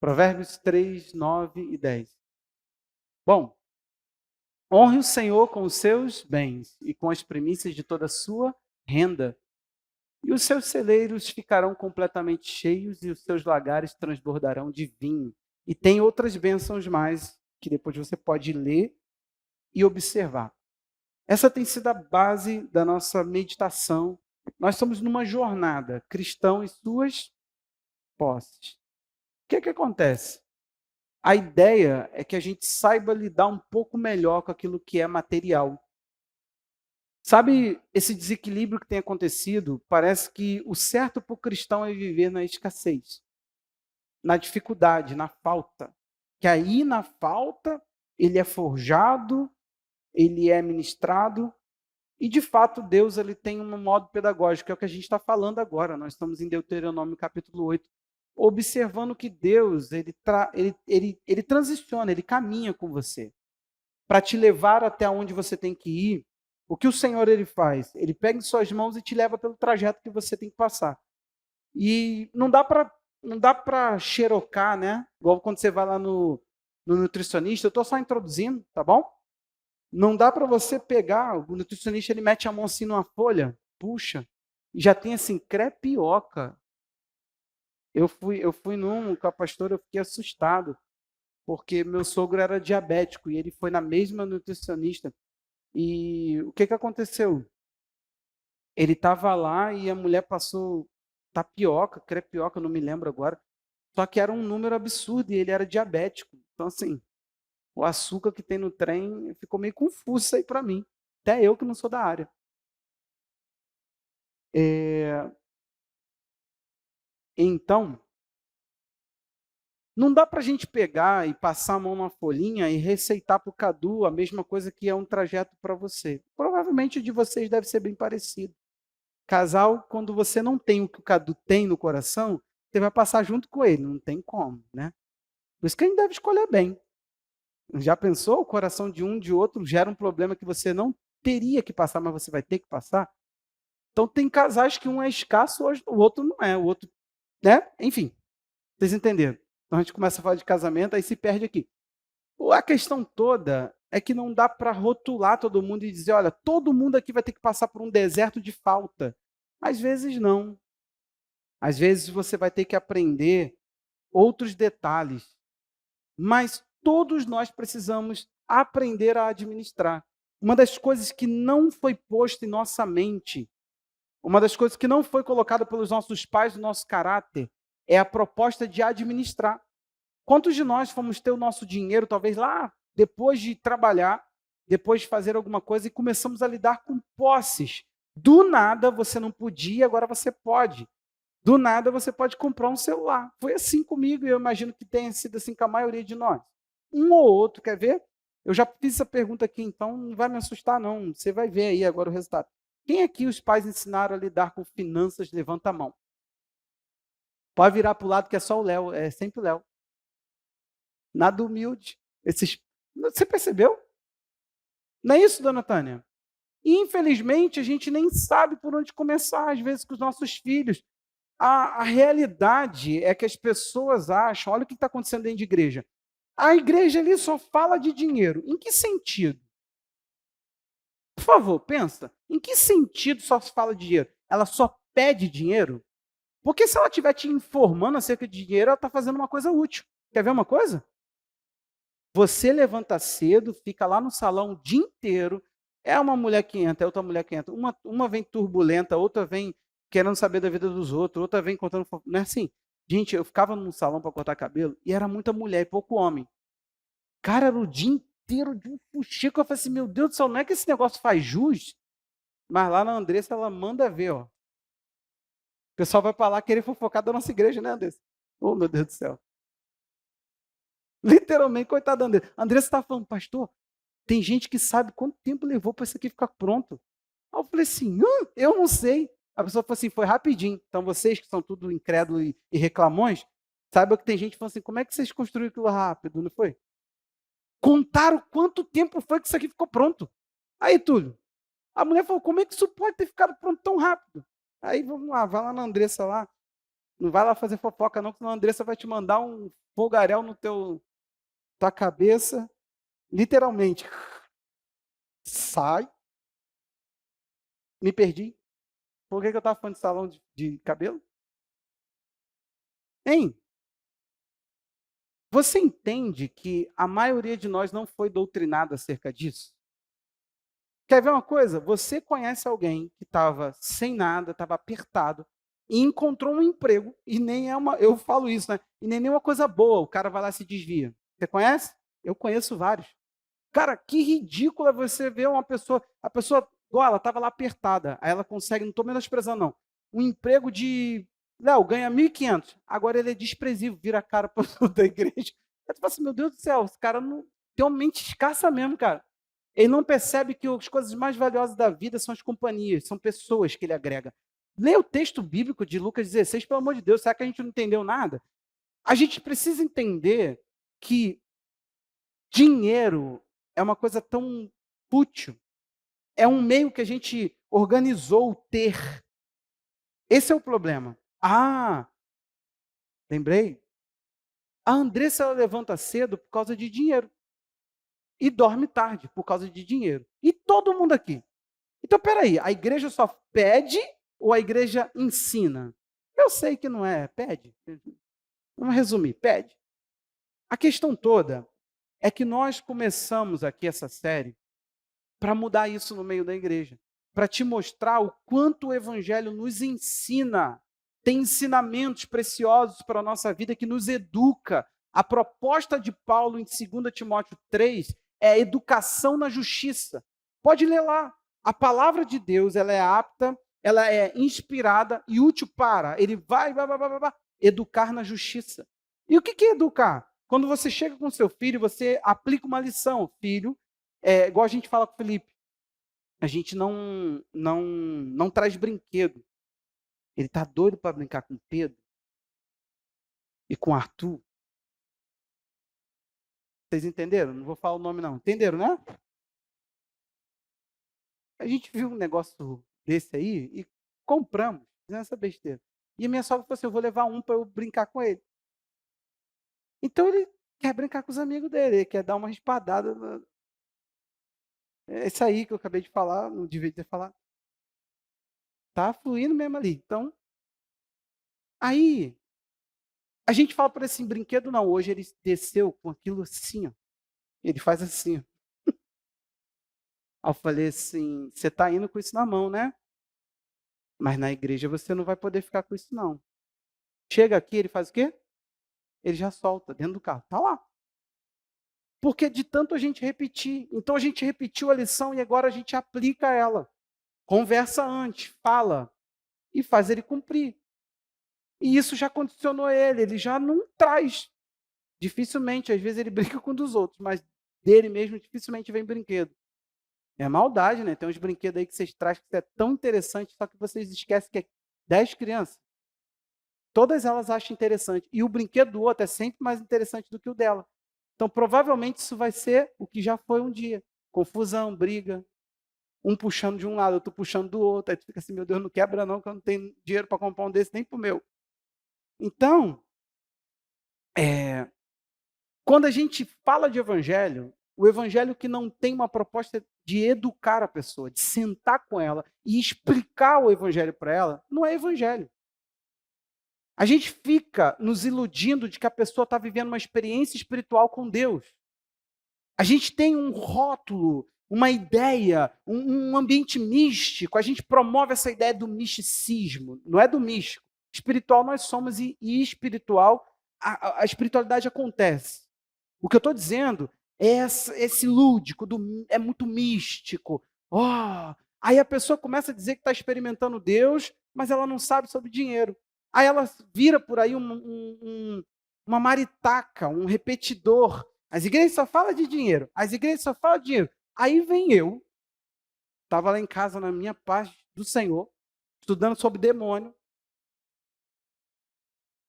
Provérbios 3, 9 e 10. Bom, honre o Senhor com os seus bens e com as primícias de toda a sua renda, e os seus celeiros ficarão completamente cheios e os seus lagares transbordarão de vinho. E tem outras bênçãos mais que depois você pode ler e observar. Essa tem sido a base da nossa meditação. Nós estamos numa jornada, cristão e suas posses. O que acontece? A ideia é que a gente saiba lidar um pouco melhor com aquilo que é material. Sabe, esse desequilíbrio que tem acontecido, parece que o certo para o cristão é viver na escassez, na dificuldade, na falta. Que aí, na falta, ele é forjado, ele é ministrado, e de fato Deus ele tem um modo pedagógico, que é o que a gente está falando agora. Nós estamos em Deuteronômio capítulo 8, observando que Deus ele transiciona, ele caminha com você, para te levar até onde você tem que ir. O que o Senhor ele faz? Ele pega em suas mãos e te leva pelo trajeto que você tem que passar. E não dá para xerocar, né? Igual quando você vai lá no nutricionista, eu estou só introduzindo, tá bom? Não dá para você pegar, o nutricionista ele mete a mão assim numa folha, puxa, e já tem assim, crepioca. Eu fui num com a pastora, eu fiquei assustado, porque meu sogro era diabético e ele foi na mesma nutricionista. E o que aconteceu? Ele estava lá e a mulher passou tapioca, crepioca, não me lembro agora, só que era um número absurdo e ele era diabético. Então, assim, o açúcar que tem no trem ficou meio confuso isso aí para mim. Até eu que não sou da área. Então, não dá para a gente pegar e passar a mão na folhinha e receitar para o Cadu a mesma coisa que é um trajeto para você. Provavelmente o de vocês deve ser bem parecido. Casal, quando você não tem o que o Cadu tem no coração, você vai passar junto com ele, não tem como, né? Por isso que a gente deve escolher bem. Já pensou? O coração de um de outro gera um problema que você não teria que passar, mas você vai ter que passar? Então tem casais que um é escasso, o outro não é, o outro, né? Enfim, vocês entenderam? Então a gente começa a falar de casamento, aí se perde aqui. A questão toda é que não dá para rotular todo mundo e dizer, olha, todo mundo aqui vai ter que passar por um deserto de falta. Às vezes não. Às vezes você vai ter que aprender outros detalhes. Mas todos nós precisamos aprender a administrar. Uma das coisas que não foi posta em nossa mente, uma das coisas que não foi colocada pelos nossos pais no nosso caráter, é a proposta de administrar. Quantos de nós fomos ter o nosso dinheiro, talvez lá, depois de trabalhar, depois de fazer alguma coisa, e começamos a lidar com posses? Do nada você não podia, agora você pode. Do nada você pode comprar um celular. Foi assim comigo e eu imagino que tenha sido assim com a maioria de nós. Um ou outro, quer ver? Eu já fiz essa pergunta aqui, então não vai me assustar não. Você vai ver aí agora o resultado. Quem aqui os pais ensinaram a lidar com finanças? Levanta a mão. Pode virar para o lado que é só o Léo, é sempre o Léo. Nada humilde. Você percebeu? Não é isso, dona Tânia? Infelizmente, a gente nem sabe por onde começar, às vezes, com os nossos filhos. A realidade é que as pessoas acham, olha o que está acontecendo dentro de igreja. A igreja ali só fala de dinheiro. Em que sentido? Por favor, pensa. Em que sentido só se fala de dinheiro? Ela só pede dinheiro? Porque se ela estiver te informando acerca de dinheiro, ela está fazendo uma coisa útil. Quer ver uma coisa? Você levanta cedo, fica lá no salão o dia inteiro, é uma mulher que entra, é outra mulher que entra, uma vem turbulenta, outra vem querendo saber da vida dos outros, outra vem contando... Não é assim? Gente, eu ficava num salão para cortar cabelo e era muita mulher e pouco homem. Cara, era o dia inteiro de um fuxico. Eu falei assim, meu Deus do céu, não é que esse negócio faz jus? Mas lá na Andressa, ela manda ver, ó. O pessoal vai para lá querer fofocar da nossa igreja, né, Andressa? Oh, meu Deus do céu. Literalmente, coitada da Andressa. Andressa estava falando, pastor, tem gente que sabe quanto tempo levou para isso aqui ficar pronto. Aí eu falei assim, eu não sei. A pessoa falou assim, foi rapidinho. Então vocês que são tudo incrédulos e reclamões, saibam que tem gente que falou assim, como é que vocês construíram aquilo rápido, não foi? Contaram quanto tempo foi que isso aqui ficou pronto. Aí, Túlio, a mulher falou, como é que isso pode ter ficado pronto tão rápido? Aí, vamos lá, vai lá na Andressa lá. Não vai lá fazer fofoca não, senão a Andressa vai te mandar um fogaréu no tua cabeça, literalmente. Sai. Me perdi. Por que eu estava falando de salão de cabelo? Hein? Você entende que a maioria de nós não foi doutrinada acerca disso? Quer ver uma coisa? Você conhece alguém que estava sem nada, estava apertado, e encontrou um emprego, e nem é uma, eu falo isso, né? E nem é uma coisa boa, o cara vai lá e se desvia. Você conhece? Eu conheço vários. Cara, que ridículo é você ver uma pessoa, a pessoa, igual ela estava lá apertada, aí ela consegue, não estou menosprezando não, um emprego de, Léo, ganha 1.500, agora ele é desprezível, vira a cara para da igreja. Eu falo assim, meu Deus do céu, esse cara não tem uma mente escassa mesmo, cara. Ele não percebe que as coisas mais valiosas da vida são as companhias, são pessoas que ele agrega. Lê o texto bíblico de Lucas 16, pelo amor de Deus, será que a gente não entendeu nada? A gente precisa entender que dinheiro é uma coisa tão fútil. É um meio que a gente organizou ter. Esse é o problema. Ah, lembrei. A Andressa ela levanta cedo por causa de dinheiro. E dorme tarde por causa de dinheiro. E todo mundo aqui. Então, peraí, a igreja só pede ou a igreja ensina? Eu sei que não é, pede. Vamos resumir, pede. A questão toda é que nós começamos aqui essa série para mudar isso no meio da igreja, para te mostrar o quanto o evangelho nos ensina, tem ensinamentos preciosos para a nossa vida que nos educa. A proposta de Paulo em 2 Timóteo 3 é a educação na justiça. Pode ler lá. A palavra de Deus, ela é apta, ela é inspirada e útil para. Ele vai educar na justiça. E o que é educar? Quando você chega com seu filho, você aplica uma lição. Filho, igual a gente fala com o Felipe, a gente não traz brinquedo. Ele está doido para brincar com Pedro e com Arthur. Vocês entenderam? Não vou falar o nome não. Entenderam, né? A gente viu um negócio desse aí e compramos, fizemos essa besteira. E a minha sogra falou assim, eu vou levar um para eu brincar com ele. Então ele quer brincar com os amigos dele, ele quer dar uma espadada. É isso aí que eu acabei de falar, não devia ter falado. Tá fluindo mesmo ali. Então, aí, a gente fala para esse brinquedo, não. Hoje ele desceu com aquilo assim, ó. Ele faz assim, ó. Aí eu falei assim, você está indo com isso na mão, né? Mas na igreja você não vai poder ficar com isso, não. Chega aqui, ele faz o quê? Ele já solta dentro do carro. Tá lá. Porque de tanto a gente repetir. Então a gente repetiu a lição e agora a gente aplica ela. Conversa antes, fala e faz ele cumprir. E isso já condicionou ele já não traz. Dificilmente, às vezes ele brinca com um dos outros, mas dele mesmo dificilmente vem brinquedo. É maldade, né? Tem uns brinquedos aí que vocês trazem que é tão interessante, só que vocês esquecem que é 10 crianças. Todas elas acham interessante. E o brinquedo do outro é sempre mais interessante do que o dela. Então, provavelmente, isso vai ser o que já foi um dia. Confusão, briga. Um puxando de um lado, outro puxando do outro. Aí tu fica assim, meu Deus, não quebra não, que eu não tenho dinheiro para comprar um desse nem pro meu. Então, quando a gente fala de evangelho, o evangelho que não tem uma proposta de educar a pessoa, de sentar com ela e explicar o evangelho para ela, não é evangelho. A gente fica nos iludindo de que a pessoa está vivendo uma experiência espiritual com Deus. A gente tem um rótulo, uma ideia, um ambiente místico. A gente promove essa ideia do misticismo, não é do místico. Espiritual nós somos e espiritual, a espiritualidade acontece. O que eu estou dizendo é esse lúdico, é muito místico. Aí a pessoa começa a dizer que está experimentando Deus, mas ela não sabe sobre dinheiro. Aí ela vira por aí uma maritaca, um repetidor. As igrejas só falam de dinheiro. As igrejas só falam de dinheiro. Aí vem eu, estava lá em casa na minha paz do Senhor, estudando sobre demônio.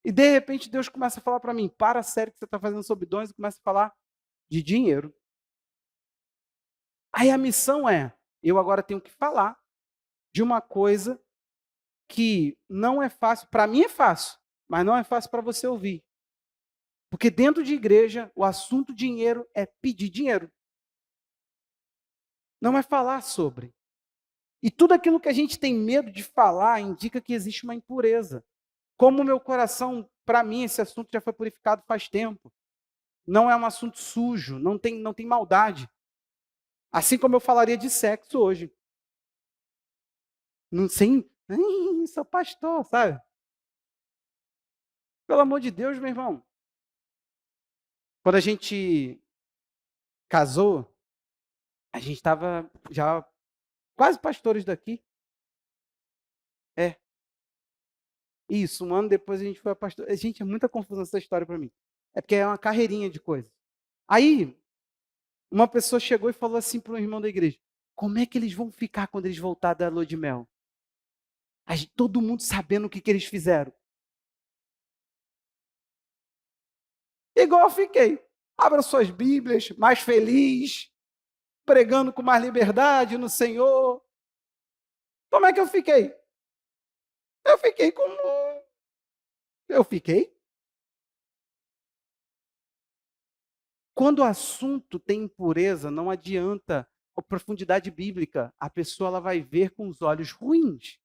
E de repente Deus começa a falar para mim, para a série que você está fazendo sobre dons e começa a falar de dinheiro. Aí a missão é, eu agora tenho que falar de uma coisa que não é fácil, para mim é fácil, mas não é fácil para você ouvir. Porque dentro de igreja, o assunto dinheiro é pedir dinheiro. Não é falar sobre. E tudo aquilo que a gente tem medo de falar indica que existe uma impureza. Como o meu coração, para mim, esse assunto já foi purificado faz tempo. Não é um assunto sujo, não tem maldade. Assim como eu falaria de sexo hoje. Não sei, sou pastor, sabe? Pelo amor de Deus, meu irmão. Quando a gente casou, a gente estava já quase pastores daqui. É, isso, um ano depois a gente foi a pastor. Gente, é muita confusão essa história para mim. É porque é uma carreirinha de coisa. Aí, uma pessoa chegou e falou assim para um irmão da igreja: como é que eles vão ficar quando eles voltarem da lua de mel? Todo mundo sabendo o que eles fizeram. Igual eu fiquei. Abra suas Bíblias, mais feliz, pregando com mais liberdade no Senhor. Como é que eu fiquei? Eu fiquei como. Eu fiquei. Quando o assunto tem impureza, não adianta a profundidade bíblica. A pessoa ela vai ver com os olhos ruins.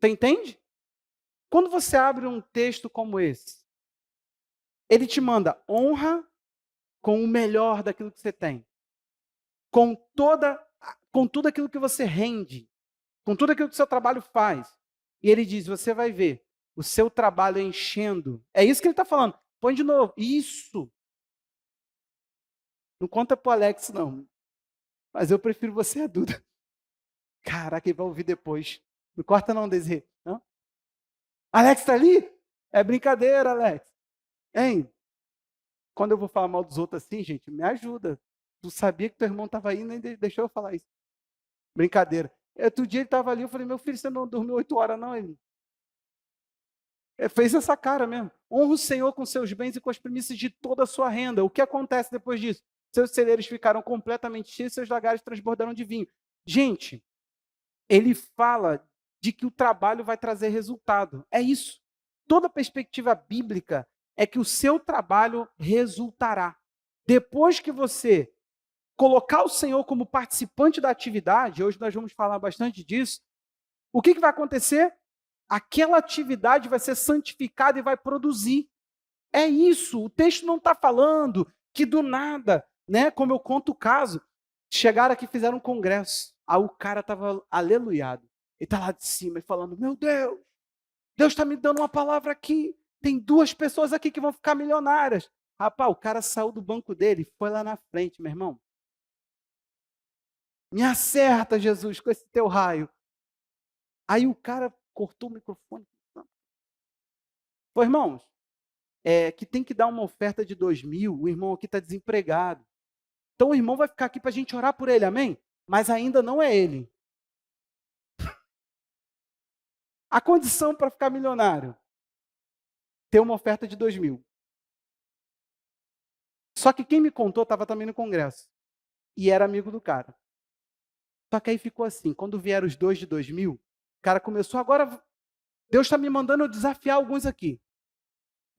Você entende? Quando você abre um texto como esse, ele te manda honra com o melhor daquilo que você tem. Com tudo aquilo que você rende, com tudo aquilo que o seu trabalho faz. E ele diz, você vai ver o seu trabalho enchendo. É isso que ele está falando. Põe de novo. Isso. Não conta para o Alex, não. Mas eu prefiro você a Duda. Caraca, ele vai ouvir depois. Não corta não, Desirê. Não? Alex está ali? É brincadeira, Alex. Hein? Quando eu vou falar mal dos outros assim, gente, me ajuda. Tu sabia que teu irmão estava aí, nem deixou eu falar isso. Brincadeira. Outro dia ele estava ali, eu falei, meu filho, você não dormiu 8 horas, não? Ele fez essa cara mesmo. Honra o Senhor com seus bens e com as primícias de toda a sua renda. O que acontece depois disso? Seus celeiros ficaram completamente cheios, seus lagares transbordaram de vinho. Gente, ele fala de que o trabalho vai trazer resultado. É isso. Toda perspectiva bíblica é que o seu trabalho resultará. Depois que você colocar o Senhor como participante da atividade, hoje nós vamos falar bastante disso, o que vai acontecer? Aquela atividade vai ser santificada e vai produzir. É isso, o texto não está falando que do nada, né? Como eu conto o caso, chegaram aqui e fizeram um congresso. Aí o cara estava aleluiado. Ele está lá de cima e falando, meu Deus está me dando uma palavra aqui. Tem 2 pessoas aqui que vão ficar milionárias. Rapaz, o cara saiu do banco dele e foi lá na frente, meu irmão. Me acerta, Jesus, com esse teu raio. Aí o cara cortou o microfone. Pô, irmãos, que tem que dar uma oferta de 2.000, o irmão aqui está desempregado. Então o irmão vai ficar aqui para a gente orar por ele, amém? Mas ainda não é ele. A condição para ficar milionário, ter uma oferta de 2.000. Só que quem me contou estava também no congresso. E era amigo do cara. Só que aí ficou assim, quando vieram os 2 de 2.000, o cara começou, agora Deus está me mandando eu desafiar alguns aqui.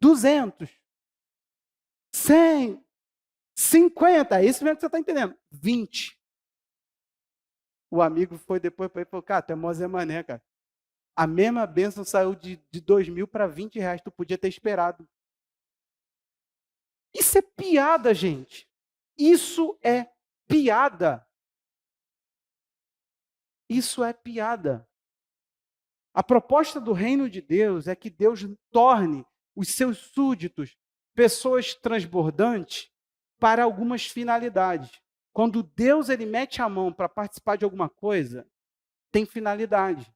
200, 100, 50, é isso mesmo que você está entendendo. 20. O amigo foi depois para ele e falou, cara, tu é mó Zé Mané, cara. A mesma bênção saiu de 2.000 para 20 reais, tu podia ter esperado. Isso é piada, gente. Isso é piada. Isso é piada. A proposta do reino de Deus é que Deus torne os seus súditos pessoas transbordantes para algumas finalidades. Quando Deus ele mete a mão para participar de alguma coisa, tem finalidade.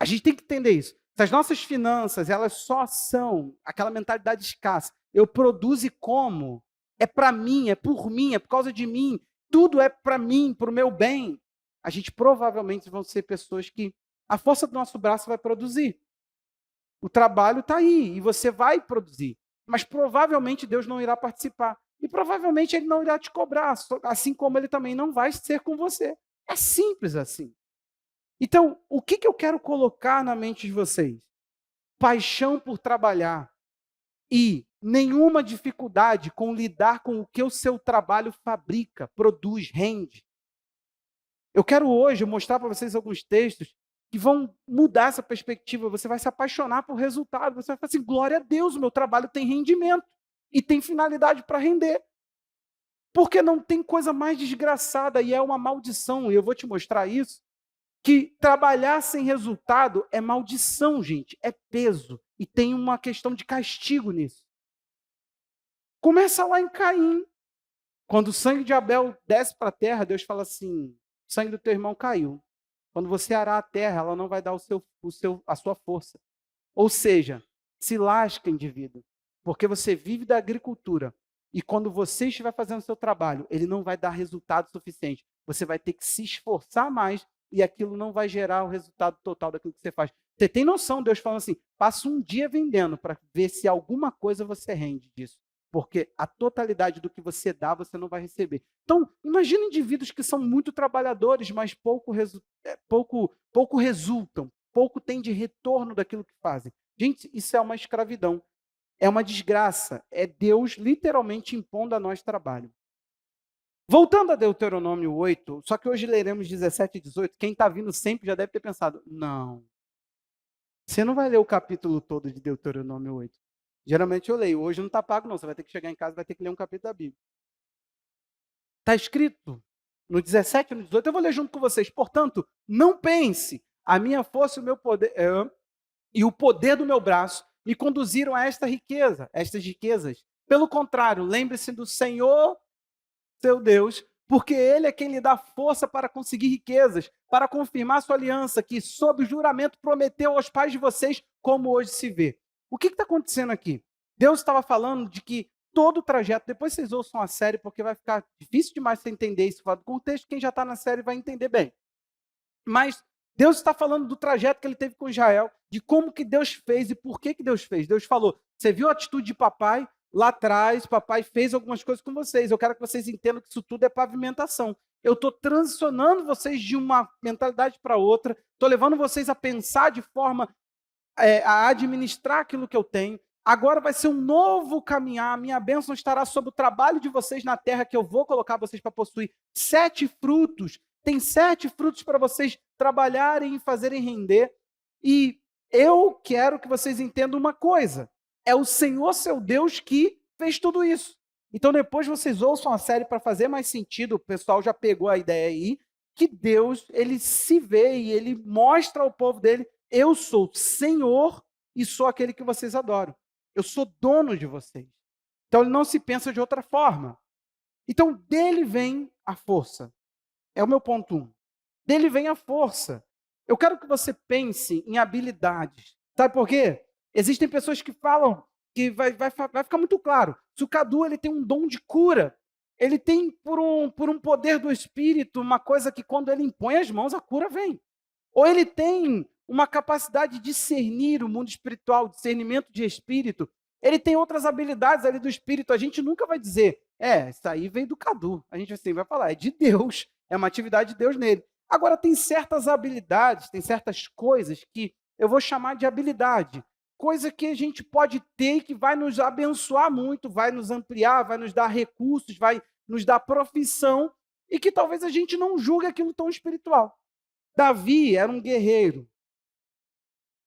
A gente tem que entender isso. Se as nossas finanças, elas só são aquela mentalidade escassa. Eu produzo e como. É para mim, é por mim, é por causa de mim. Tudo é para mim, para o meu bem. A gente provavelmente vão ser pessoas que a força do nosso braço vai produzir. O trabalho está aí e você vai produzir. Mas provavelmente Deus não irá participar. E provavelmente Ele não irá te cobrar, assim como Ele também não vai ser com você. É simples assim. Então, o que eu quero colocar na mente de vocês? paixão por trabalhar e nenhuma dificuldade com lidar com o que o seu trabalho fabrica, produz, rende. Eu quero hoje mostrar para vocês alguns textos que vão mudar essa perspectiva. Você vai se apaixonar por resultado. Você vai falar assim, glória a Deus, o meu trabalho tem rendimento e tem finalidade para render. Porque não tem coisa mais desgraçada e é uma maldição. E eu vou te mostrar isso. Que trabalhar sem resultado é maldição, gente. É peso. E tem uma questão de castigo nisso. Começa lá em Caim. Quando o sangue de Abel desce para a terra, Deus fala assim, o sangue do teu irmão caiu. Quando você arar a terra, ela não vai dar a sua força. Ou seja, se lasca, indivíduo. Porque você vive da agricultura. E quando você estiver fazendo o seu trabalho, ele não vai dar resultado suficiente. Você vai ter que se esforçar mais e aquilo não vai gerar o resultado total daquilo que você faz. Você tem noção, Deus falando assim, passa um dia vendendo para ver se alguma coisa você rende disso. Porque a totalidade do que você dá, você não vai receber. Então, imagina indivíduos que são muito trabalhadores, mas pouco resultam, pouco têm de retorno daquilo que fazem. Gente, isso é uma escravidão. É uma desgraça. É Deus literalmente impondo a nós trabalho. Voltando a Deuteronômio 8, só que hoje leremos 17 e 18. Quem está vindo sempre já deve ter pensado, não, você não vai ler o capítulo todo de Deuteronômio 8. Geralmente eu leio. Hoje não está pago, não. Você vai ter que chegar em casa e vai ter que ler um capítulo da Bíblia. Está escrito no 17 e no 18. Eu vou ler junto com vocês. Portanto, não pense, a minha força e o meu poder e o poder do meu braço me conduziram a estas riquezas. Pelo contrário, lembre-se do Senhor, seu Deus, porque Ele é quem lhe dá força para conseguir riquezas, para confirmar sua aliança, que sob juramento prometeu aos pais de vocês, como hoje se vê. O que está acontecendo aqui? Deus estava falando de que todo o trajeto, depois vocês ouçam a série, porque vai ficar difícil demais você entender isso fora do contexto, quem já está na série vai entender bem. Mas Deus está falando do trajeto que ele teve com Israel, de como que Deus fez e por que Deus fez. Deus falou, você viu a atitude de papai? Lá atrás, papai fez algumas coisas com vocês. Eu quero que vocês entendam que isso tudo é pavimentação. Eu estou transicionando vocês de uma mentalidade para outra, estou levando vocês a pensar de forma a administrar aquilo que eu tenho. Agora vai ser um novo caminhar. A minha bênção estará sobre o trabalho de vocês na terra que eu vou colocar vocês para possuir 7 frutos. Tem 7 frutos para vocês trabalharem e fazerem render. E eu quero que vocês entendam uma coisa. É o Senhor, seu Deus, que fez tudo isso. Então, depois vocês ouçam a série para fazer mais sentido. O pessoal já pegou a ideia aí. Que Deus, ele se vê e ele mostra ao povo dele, eu sou Senhor e sou aquele que vocês adoram. Eu sou dono de vocês. Então, ele não se pensa de outra forma. Então, dele vem a força. É o meu ponto 1. Dele vem a força. Eu quero que você pense em habilidades. Sabe por quê? Existem pessoas que falam que vai ficar muito claro. Se o Cadu ele tem um dom de cura, ele tem por um poder do Espírito uma coisa que quando ele impõe as mãos, a cura vem. Ou ele tem uma capacidade de discernir o mundo espiritual, discernimento de espírito. Ele tem outras habilidades ali do Espírito. A gente nunca vai dizer, isso aí veio do Cadu. A gente assim vai falar, é de Deus. É uma atividade de Deus nele. Agora, tem certas habilidades, tem certas coisas que eu vou chamar de habilidade. Coisa que a gente pode ter e que vai nos abençoar muito, vai nos ampliar, vai nos dar recursos, vai nos dar profissão e que talvez a gente não julgue aquilo tão espiritual. Davi era um guerreiro.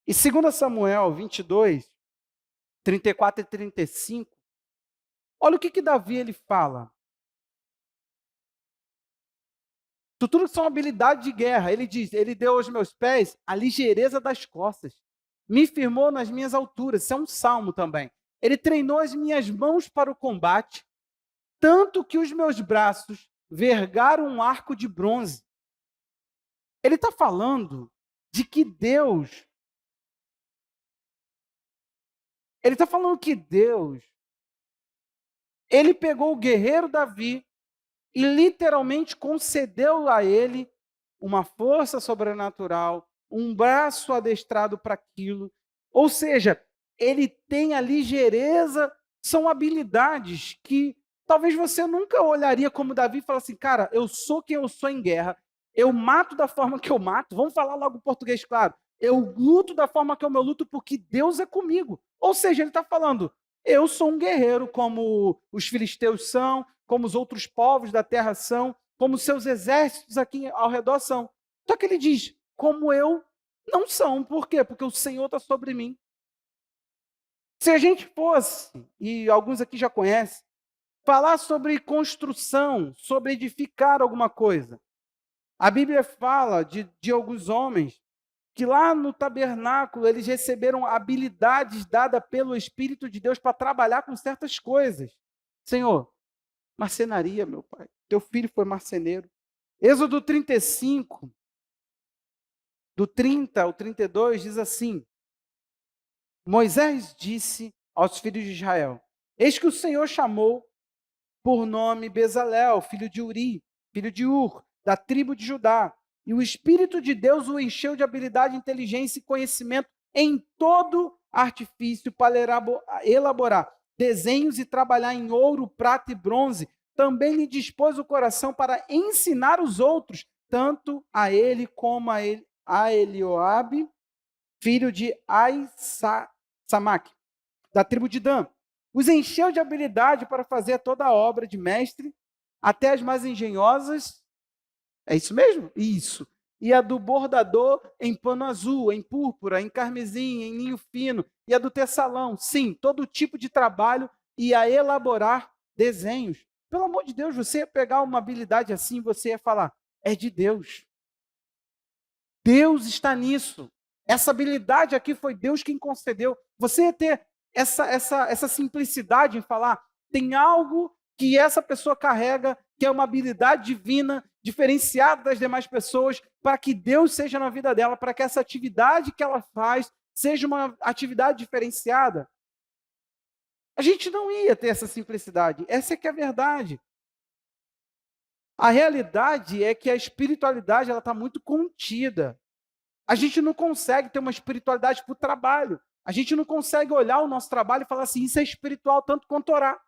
E 2 Samuel 22, 34 e 35, olha o que Davi ele fala. Tudo são habilidades de guerra. Ele diz, ele deu aos meus pés a ligeireza das costas. Me firmou nas minhas alturas. Isso é um salmo também. Ele treinou as minhas mãos para o combate, tanto que os meus braços vergaram um arco de bronze. Ele está falando de que Deus... Ele está falando que Deus... Ele pegou o guerreiro Davi e literalmente concedeu a ele uma força sobrenatural, um braço adestrado para aquilo. Ou seja, ele tem a ligeireza, são habilidades que talvez você nunca olharia como Davi e falasse assim, cara, eu sou quem eu sou em guerra, eu mato da forma que eu mato, vamos falar logo português claro, Eu luto da forma que eu luto porque Deus é comigo. Ou seja, ele está falando, eu sou um guerreiro como os filisteus são, como os outros povos da terra são, como os seus exércitos aqui ao redor são. Só que ele diz, como eu não são. Por quê? Porque o Senhor está sobre mim. Se a gente fosse, e alguns aqui já conhecem, falar sobre construção, sobre edificar alguma coisa. A Bíblia fala de alguns homens que lá no tabernáculo eles receberam habilidades dadas pelo Espírito de Deus para trabalhar com certas coisas. Senhor, marcenaria, meu pai. Teu filho foi marceneiro. Êxodo 35, do 30 ao 32, diz assim: Moisés disse aos filhos de Israel: Eis que o Senhor chamou por nome Bezalel, filho de Uri, filho de Ur, da tribo de Judá. E o Espírito de Deus o encheu de habilidade, inteligência e conhecimento em todo artifício para elaborar desenhos e trabalhar em ouro, prata e bronze. Também lhe dispôs o coração para ensinar os outros, tanto a ele como a Elioabe, filho de Aisamac, da tribo de Dan. Os encheu de habilidade para fazer toda a obra de mestre, até as mais engenhosas. É isso mesmo? Isso. E a do bordador em pano azul, em púrpura, em carmesim, em linho fino. E a do teçalão. Sim, todo tipo de trabalho e a elaborar desenhos. Pelo amor de Deus, você ia pegar uma habilidade assim, você ia falar, é de Deus. Deus está nisso. Essa habilidade aqui foi Deus quem concedeu. Você ia ter essa simplicidade em falar, tem algo que essa pessoa carrega, que é uma habilidade divina, diferenciada das demais pessoas, para que Deus seja na vida dela, para que essa atividade que ela faz seja uma atividade diferenciada. A gente não ia ter essa simplicidade. Essa é que é a verdade. A realidade é que a espiritualidade ela está muito contida. A gente não consegue ter uma espiritualidade para o trabalho. A gente não consegue olhar o nosso trabalho e falar assim, isso é espiritual tanto quanto orar.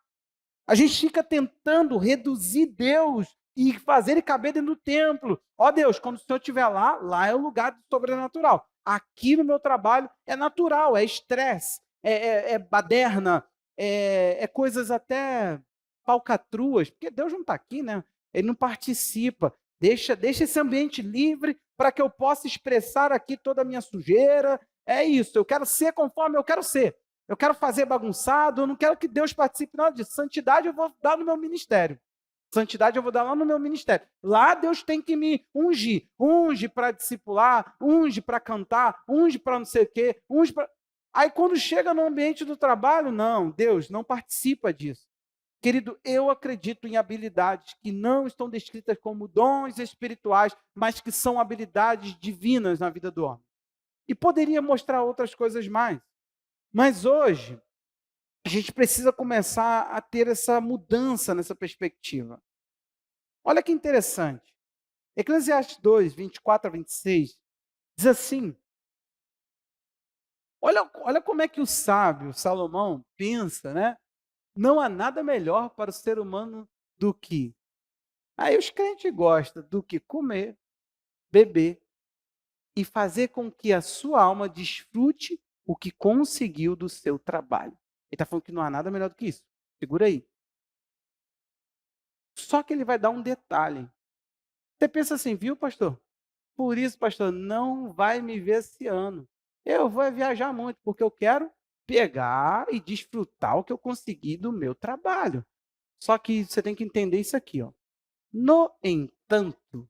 A gente fica tentando reduzir Deus e fazer ele caber dentro do templo. Ó Deus, quando o Senhor estiver lá, lá é o lugar do sobrenatural. Aqui no meu trabalho é natural, é estresse, é baderna, é coisas até falcatruas, porque Deus não está aqui, né? Ele não participa. Deixa esse ambiente livre para que eu possa expressar aqui toda a minha sujeira. É isso, eu quero ser conforme eu quero ser. Eu quero fazer bagunçado, eu não quero que Deus participe nada disso. Santidade eu vou dar no meu ministério. Santidade eu vou dar lá no meu ministério. Lá Deus tem que me ungir. Unge para discipular, unge para cantar, unge para não sei o quê, unge para... Aí quando chega no ambiente do trabalho, não, Deus não participa disso. Querido, eu acredito em habilidades que não estão descritas como dons espirituais, mas que são habilidades divinas na vida do homem. E poderia mostrar outras coisas mais. Mas hoje, a gente precisa começar a ter essa mudança nessa perspectiva. Olha que interessante. Eclesiastes 2, 24 a 26, diz assim, olha como é que o sábio, Salomão, pensa, né? Não há nada melhor para o ser humano do que... Aí os crentes gostam do que comer, beber e fazer com que a sua alma desfrute o que conseguiu do seu trabalho. Ele está falando que não há nada melhor do que isso. Segura aí. Só que ele vai dar um detalhe. Você pensa assim, viu, pastor? Por isso, pastor, não vai me ver esse ano. Eu vou viajar muito, porque eu quero pegar e desfrutar o que eu consegui do meu trabalho. Só que você tem que entender isso aqui, ó. No entanto,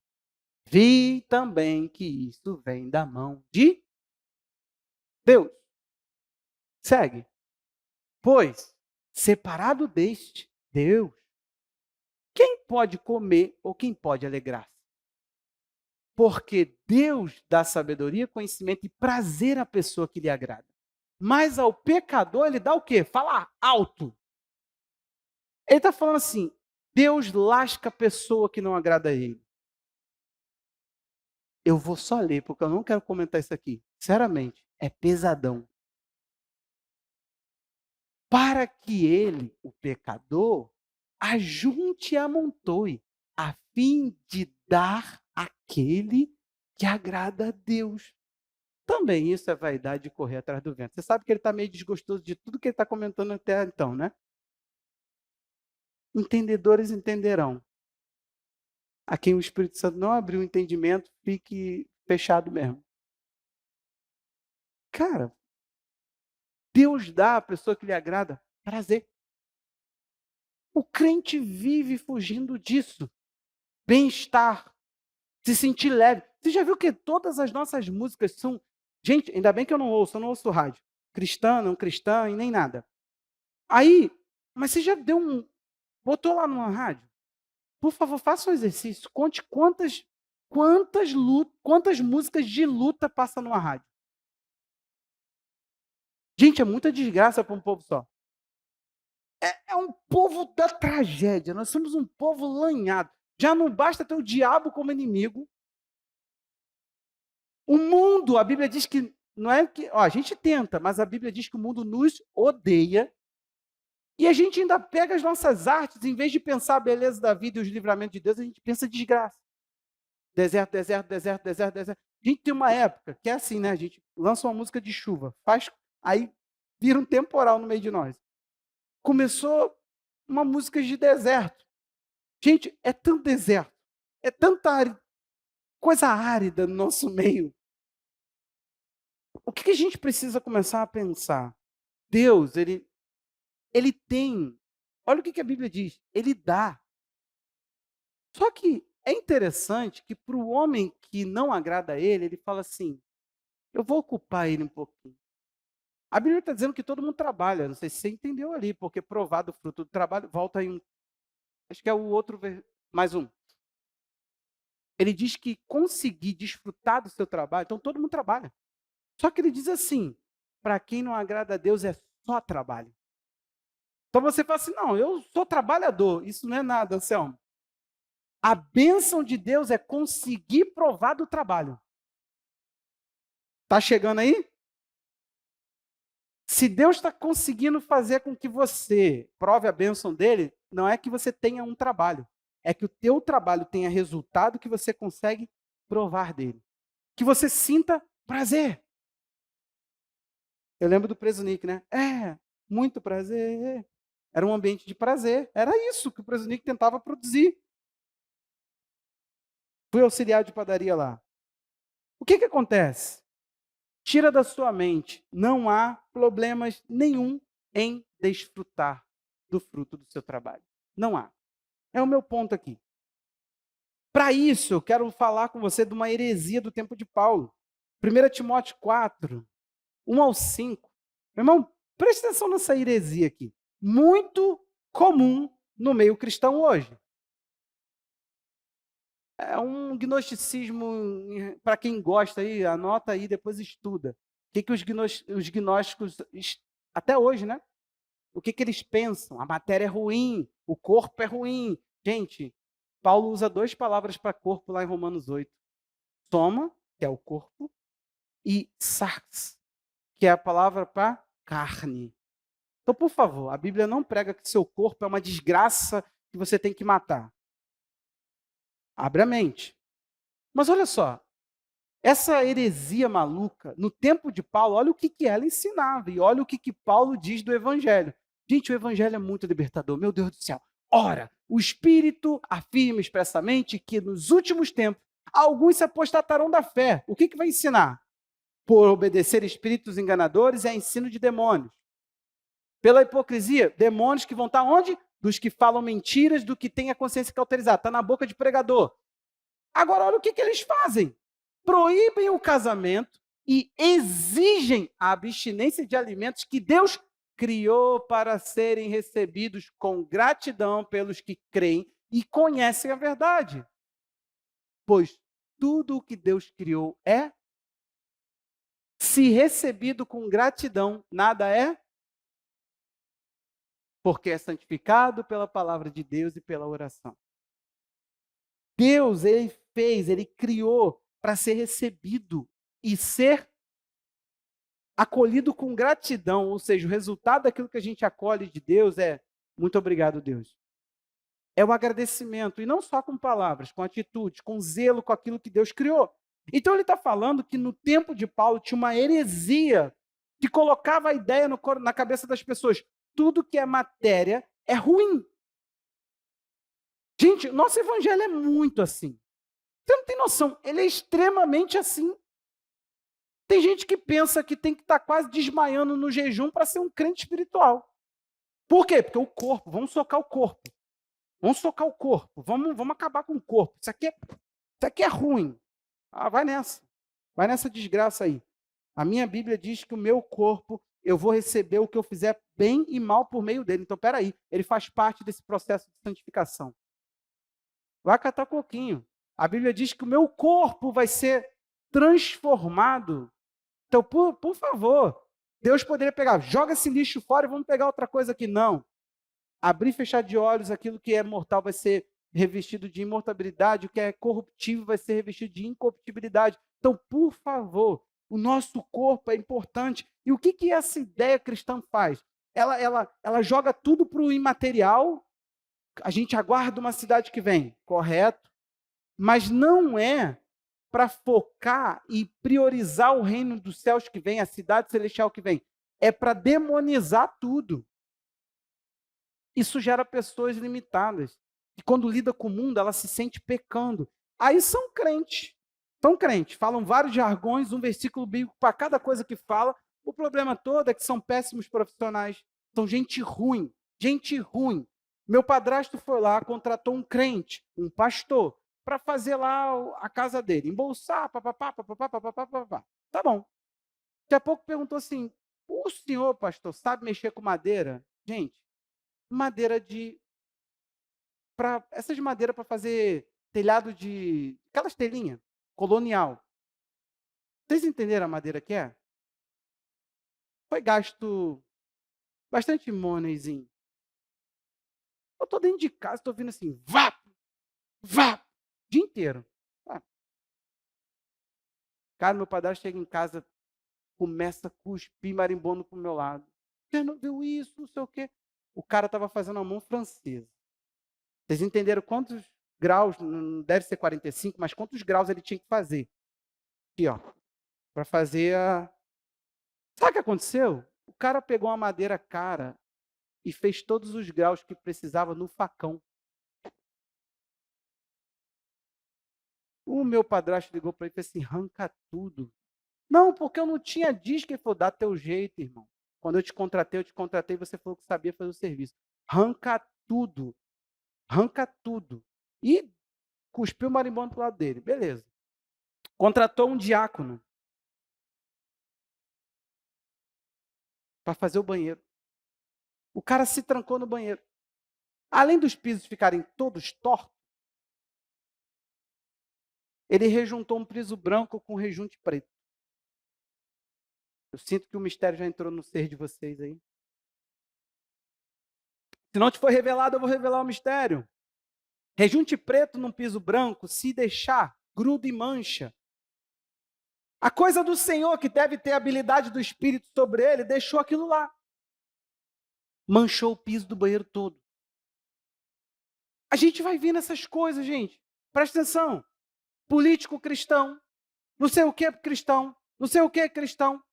vi também que isso vem da mão de Deus. Segue. Pois, separado deste Deus, quem pode comer ou quem pode alegrar-se? Porque Deus dá sabedoria, conhecimento e prazer à pessoa que lhe agrada. Mas ao pecador ele dá o quê? Fala alto. Ele está falando assim, Deus lasca a pessoa que não agrada a ele. Eu vou só ler, porque eu não quero comentar isso aqui. Sinceramente, é pesadão. Para que ele, o pecador, ajunte e amontoe, a fim de dar àquele que agrada a Deus. Também isso é vaidade de correr atrás do vento. Você sabe que ele está meio desgostoso de tudo que ele está comentando até então, né? Entendedores entenderão. A quem o Espírito Santo não abriu o entendimento, fique fechado mesmo. Cara, Deus dá à pessoa que lhe agrada prazer. O crente vive fugindo disso. Bem-estar, se sentir leve. Você já viu que todas as nossas músicas são... Gente, ainda bem que eu não ouço rádio. Cristã, não cristã e nem nada. Aí, mas você já botou lá numa rádio? Por favor, faça um exercício. Conte quantas músicas de luta passa numa rádio. Gente, é muita desgraça para um povo só. É um povo da tragédia. Nós somos um povo lanhado. Já não basta ter o diabo como inimigo. O mundo, a Bíblia diz que não é que... a gente tenta, mas a Bíblia diz que o mundo nos odeia. E a gente ainda pega as nossas artes, em vez de pensar a beleza da vida e os livramentos de Deus, a gente pensa desgraça. Deserto, deserto, deserto, deserto, deserto. A gente tem uma época que é assim, né? A gente lança uma música de chuva, aí vira um temporal no meio de nós. Começou uma música de deserto. Gente, é tanto deserto, é tanta coisa árida no nosso meio. O que a gente precisa começar a pensar? Deus, ele tem... Olha o que a Bíblia diz. Ele dá. Só que é interessante que para o homem que não agrada a ele fala assim, eu vou ocupar ele um pouquinho. A Bíblia está dizendo que todo mundo trabalha. Não sei se você entendeu ali, porque provado o fruto do trabalho, volta aí acho que é o outro, mais um. Ele diz que conseguir desfrutar do seu trabalho, então todo mundo trabalha. Só que ele diz assim, para quem não agrada a Deus é só trabalho. Então você fala assim, não, eu sou trabalhador. Isso não é nada, Anselmo. A bênção de Deus é conseguir provar do trabalho. Está chegando aí? Se Deus está conseguindo fazer com que você prove a bênção dele, não é que você tenha um trabalho. É que o teu trabalho tenha resultado que você consegue provar dele. Que você sinta prazer. Eu lembro do Preso Nick, né? Muito prazer. Era um ambiente de prazer. Era isso que o Preso Nick tentava produzir. Fui auxiliar de padaria lá. O que acontece? Tira da sua mente. Não há problemas nenhum em desfrutar do fruto do seu trabalho. Não há. É o meu ponto aqui. Para isso, eu quero falar com você de uma heresia do tempo de Paulo. 1 Timóteo 4, 1 ao 5. Meu irmão, preste atenção nessa heresia aqui. Muito comum no meio cristão hoje. É um gnosticismo, para quem gosta aí, anota aí, depois estuda. O que os gnósticos, até hoje, né? O que eles pensam? A matéria é ruim, o corpo é ruim. Gente, Paulo usa 2 palavras para corpo lá em Romanos 8. Soma, que é o corpo, e sarx, que é a palavra para carne. Então, por favor, a Bíblia não prega que seu corpo é uma desgraça que você tem que matar. Abre a mente. Mas olha só, essa heresia maluca, no tempo de Paulo, olha o que ela ensinava e olha o que Paulo diz do Evangelho. Gente, o Evangelho é muito libertador, meu Deus do céu. Ora, o Espírito afirma expressamente que nos últimos tempos, alguns se apostatarão da fé. O que vai ensinar? Por obedecer espíritos enganadores é ensino de demônios. Pela hipocrisia, demônios que vão estar onde? Dos que falam mentiras, do que tem a consciência cauterizada. Está na boca de pregador. Agora, olha o que eles fazem. Proíbem o casamento e exigem a abstinência de alimentos que Deus criou para serem recebidos com gratidão pelos que creem e conhecem a verdade. Pois tudo o que Deus criou é, se recebido com gratidão, nada é, porque é santificado pela palavra de Deus e pela oração. Deus, ele criou para ser recebido e ser acolhido com gratidão, ou seja, o resultado daquilo que a gente acolhe de Deus é muito obrigado, Deus. É o agradecimento, e não só com palavras, com atitudes, com zelo com aquilo que Deus criou. Então ele está falando que no tempo de Paulo tinha uma heresia que colocava a ideia na cabeça das pessoas. Tudo que é matéria é ruim. Gente, nosso evangelho é muito assim. Você não tem noção, ele é extremamente assim. Tem gente que pensa que tem que estar quase desmaiando no jejum para ser um crente espiritual. Por quê? Porque o corpo, vamos socar o corpo. Vamos socar o corpo, vamos acabar com o corpo. Isso aqui é ruim. Ah, vai nessa desgraça aí. A minha Bíblia diz que o meu corpo, eu vou receber o que eu fizer bem e mal por meio dele. Então, peraí, ele faz parte desse processo de santificação. Vai catar coquinho. A Bíblia diz que o meu corpo vai ser transformado. Então, por favor, Deus poderia pegar, joga esse lixo fora e vamos pegar outra coisa aqui. Não. Abrir e fechar de olhos, aquilo que é mortal vai ser revestido de imortalidade, o que é corruptível vai ser revestido de incorruptibilidade. Então, por favor, o nosso corpo é importante. E o que essa ideia cristã faz? Ela joga tudo para o imaterial, a gente aguarda uma cidade que vem, correto, mas não é para focar e priorizar o reino dos céus que vem, a cidade celestial que vem. É para demonizar tudo. Isso gera pessoas limitadas. E quando lida com o mundo, ela se sente pecando. Aí são crentes. São crentes. Falam vários jargões, um versículo bíblico para cada coisa que fala. O problema todo é que são péssimos profissionais. São gente ruim. Gente ruim. Meu padrasto foi lá, contratou um crente, um pastor, para fazer lá a casa dele. Embolsar, papapá, papapá, papapá, papapá. Tá bom. Daqui a pouco perguntou assim, o senhor, pastor, sabe mexer com madeira? Gente, madeira de essas madeiras para fazer telhado de aquelas telinhas colonial. Vocês entenderam a madeira que é? Foi gasto bastante moneyzinho. Eu estou dentro de casa, estou ouvindo assim, vá, vá, o dia inteiro. Ah. Cara, meu padrasto chega em casa, começa a cuspir marimbondo pro meu lado. Você não viu isso, não sei o quê. O cara estava fazendo a mão francesa. Vocês entenderam quantos graus, não deve ser 45, mas quantos graus ele tinha que fazer? Aqui, ó, para fazer a... Sabe o que aconteceu? O cara pegou uma madeira cara e fez todos os graus que precisava no facão. O meu padrasto ligou para ele e disse assim, arranca tudo. Não, porque eu não tinha disco. Ele falou, dá teu jeito, irmão. Quando eu te contratei, você falou que sabia fazer o serviço. Arranca tudo. Arranca tudo. E cuspiu o marimbondo pro lado dele. Beleza. Contratou um diácono para fazer o banheiro. O cara se trancou no banheiro. Além dos pisos ficarem todos tortos, ele rejuntou um piso branco com rejunte preto. Eu sinto que o mistério já entrou no ser de vocês aí. Se não te for revelado, eu vou revelar o mistério. Rejunte preto num piso branco, se deixar, gruda e mancha. A coisa do Senhor, que deve ter a habilidade do Espírito sobre ele, deixou aquilo lá. Manchou o piso do banheiro todo. A gente vai vendo essas coisas, gente. Presta atenção. Político cristão, não sei o que é cristão, não sei o que é cristão.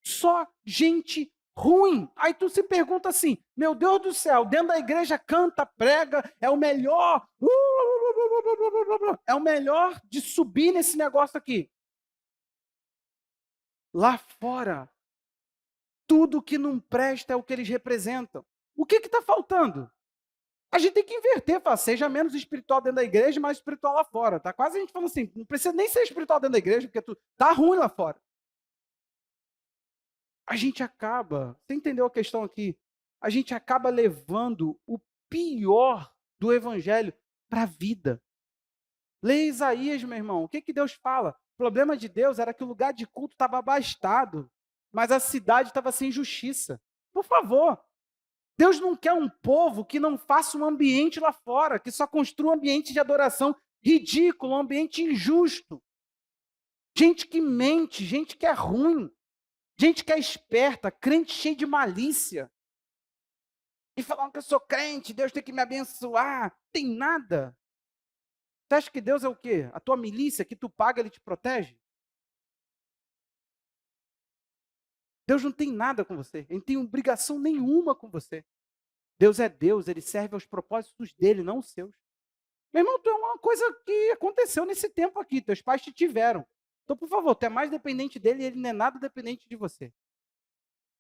Só gente ruim. Aí tu se pergunta assim, meu Deus do céu, dentro da igreja canta, prega, é o melhor. É o melhor de subir nesse negócio aqui. Lá fora, tudo que não presta é o que eles representam. O que está faltando? A gente tem que inverter, seja menos espiritual dentro da igreja, mais espiritual lá fora. Tá quase a gente falando assim, não precisa nem ser espiritual dentro da igreja, porque tu tá ruim lá fora. A gente acaba, você entendeu a questão aqui? A gente acaba levando o pior do evangelho para a vida. Lê Isaías, meu irmão, o que Deus fala? O problema de Deus era que o lugar de culto estava abastado, mas a cidade estava sem justiça. Por favor, Deus não quer um povo que não faça um ambiente lá fora, que só construa um ambiente de adoração ridículo, um ambiente injusto. Gente que mente, gente que é ruim, gente que é esperta, crente cheio de malícia. E falando que eu sou crente, Deus tem que me abençoar. Tem nada. Você acha que Deus é o quê? A tua milícia que tu paga, ele te protege? Deus não tem nada com você. Ele não tem obrigação nenhuma com você. Deus é Deus, ele serve aos propósitos dele, não os seus. Meu irmão, tu é uma coisa que aconteceu nesse tempo aqui. Teus pais te tiveram. Então, por favor, tu é mais dependente dele e ele não é nada dependente de você.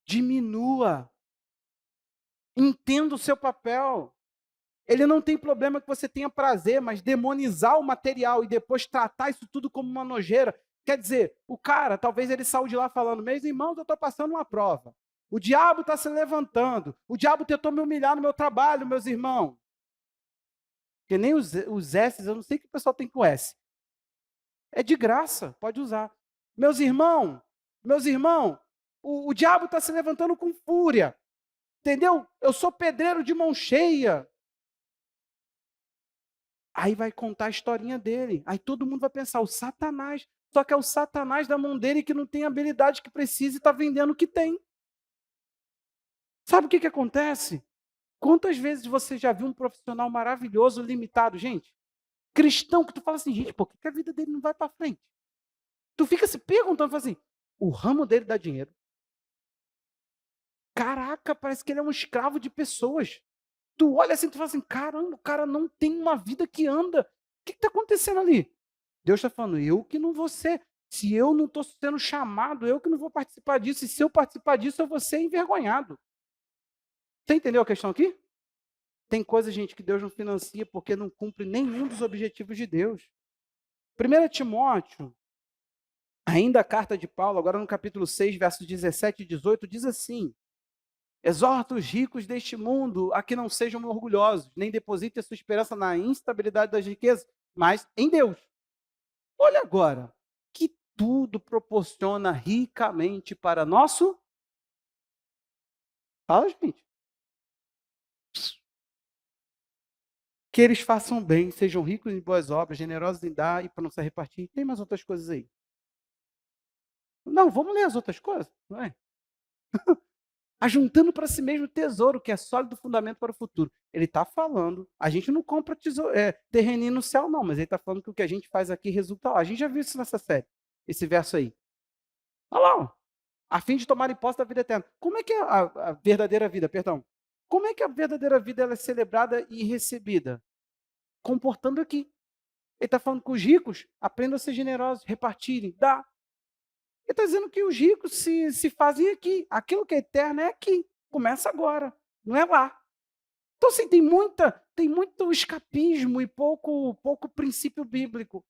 Diminua. Entenda o seu papel. Ele não tem problema que você tenha prazer, mas demonizar o material e depois tratar isso tudo como uma nojeira. Quer dizer, o cara, talvez ele saiu de lá falando, meus irmãos, eu estou passando uma prova. O diabo está se levantando. O diabo tentou me humilhar no meu trabalho, meus irmãos. Porque nem os S's, eu não sei o que o pessoal tem com S. É de graça, pode usar. Meus irmãos, o diabo está se levantando com fúria. Entendeu? Eu sou pedreiro de mão cheia. Aí vai contar a historinha dele. Aí todo mundo vai pensar, o Satanás. Só que é o Satanás da mão dele que não tem a habilidade que precisa e está vendendo o que tem. Sabe o que acontece? Quantas vezes você já viu um profissional maravilhoso, limitado, gente? Cristão, que tu fala assim, gente, por que a vida dele não vai para frente? Tu fica se perguntando, fala assim, o ramo dele dá dinheiro. Caraca, parece que ele é um escravo de pessoas. Tu olha assim, tu fala assim, caramba, o cara não tem uma vida que anda. O que está acontecendo ali? Deus está falando, eu que não vou ser. Se eu não estou sendo chamado, eu que não vou participar disso. E se eu participar disso, eu vou ser envergonhado. Você entendeu a questão aqui? Tem coisa, gente, que Deus não financia porque não cumpre nenhum dos objetivos de Deus. 1 Timóteo, ainda a carta de Paulo, agora no capítulo 6, versos 17 e 18, diz assim, exorta os ricos deste mundo a que não sejam orgulhosos, nem depositem a sua esperança na instabilidade das riquezas, mas em Deus. Olha agora, que tudo proporciona ricamente para nosso... Fala, gente. Que eles façam bem, sejam ricos em boas obras, generosos em dar e para não se repartir. Tem mais outras coisas aí. Não, vamos ler as outras coisas, não é? Ajuntando para si mesmo tesouro, que é sólido fundamento para o futuro. Ele está falando, a gente não compra terreninho no céu, não, mas ele está falando que o que a gente faz aqui resulta lá. A gente já viu isso nessa série, esse verso aí. Olha lá, ó. A fim de tomar posse da vida eterna. Como é que é a verdadeira vida, perdão? Como é que a verdadeira vida ela é celebrada e recebida? Comportando aqui. Ele está falando que os ricos aprendam a ser generosos, repartirem, dar. Ele está dizendo que os ricos se fazem aqui. Aquilo que é eterno é aqui. Começa agora, não é lá. Então, assim, tem muito escapismo e pouco princípio bíblico.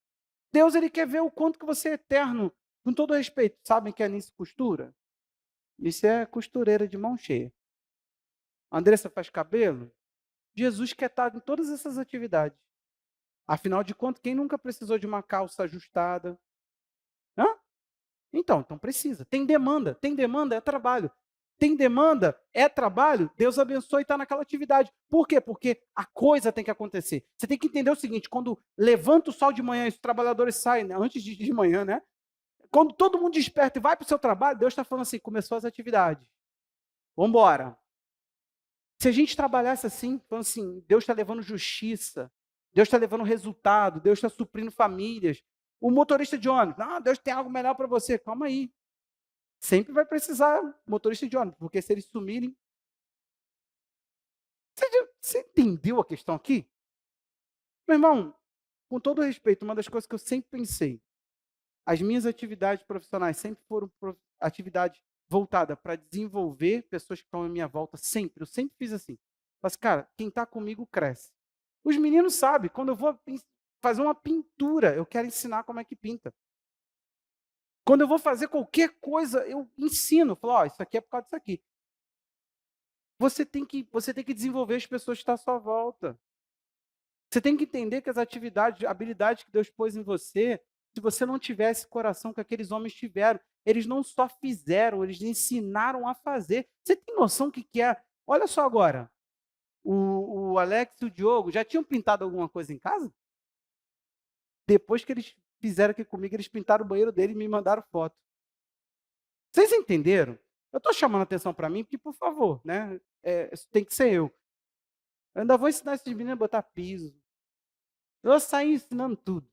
Deus ele quer ver o quanto que você é eterno. Com todo respeito, sabem que a Nice costura? Isso é costureira de mão cheia. A Andressa faz cabelo? Jesus quer estar em todas essas atividades. Afinal de contas, quem nunca precisou de uma calça ajustada? Hã? Então precisa. Tem demanda é trabalho. Tem demanda, é trabalho, Deus abençoe e está naquela atividade. Por quê? Porque a coisa tem que acontecer. Você tem que entender o seguinte, quando levanta o sol de manhã e os trabalhadores saem, né, antes de manhã, né? Quando todo mundo desperta e vai para o seu trabalho, Deus está falando assim, começou as atividades. Vamos embora. Se a gente trabalhasse assim, falando assim, Deus está levando justiça, Deus está levando resultado, Deus está suprindo famílias. O motorista de ônibus, não, Deus tem algo melhor para você. Calma aí. Sempre vai precisar motorista de ônibus, porque se eles sumirem... Você entendeu a questão aqui? Meu irmão, com todo respeito, uma das coisas que eu sempre pensei, as minhas atividades profissionais sempre foram atividades voltadas para desenvolver pessoas que estão à minha volta, sempre. Eu sempre fiz assim. Mas, cara, quem está comigo cresce. Os meninos sabem, quando eu vou fazer uma pintura, eu quero ensinar como é que pinta. Quando eu vou fazer qualquer coisa, eu ensino. Falo, ó, isso aqui é por causa disso aqui. Você tem que desenvolver as pessoas que estão à sua volta. Você tem que entender que as atividades, habilidades que Deus pôs em você, se você não tiver esse coração que aqueles homens tiveram, eles não só fizeram, eles ensinaram a fazer. Você tem noção do que é? Olha só agora, o Alex e o Diogo já tinham pintado alguma coisa em casa? Depois que eles fizeram aqui comigo, eles pintaram o banheiro dele e me mandaram foto. Vocês entenderam? Eu estou chamando a atenção para mim, porque, por favor, né? Isso tem que ser eu. Eu ainda vou ensinar esses meninos a botar piso. Eu vou sair ensinando tudo.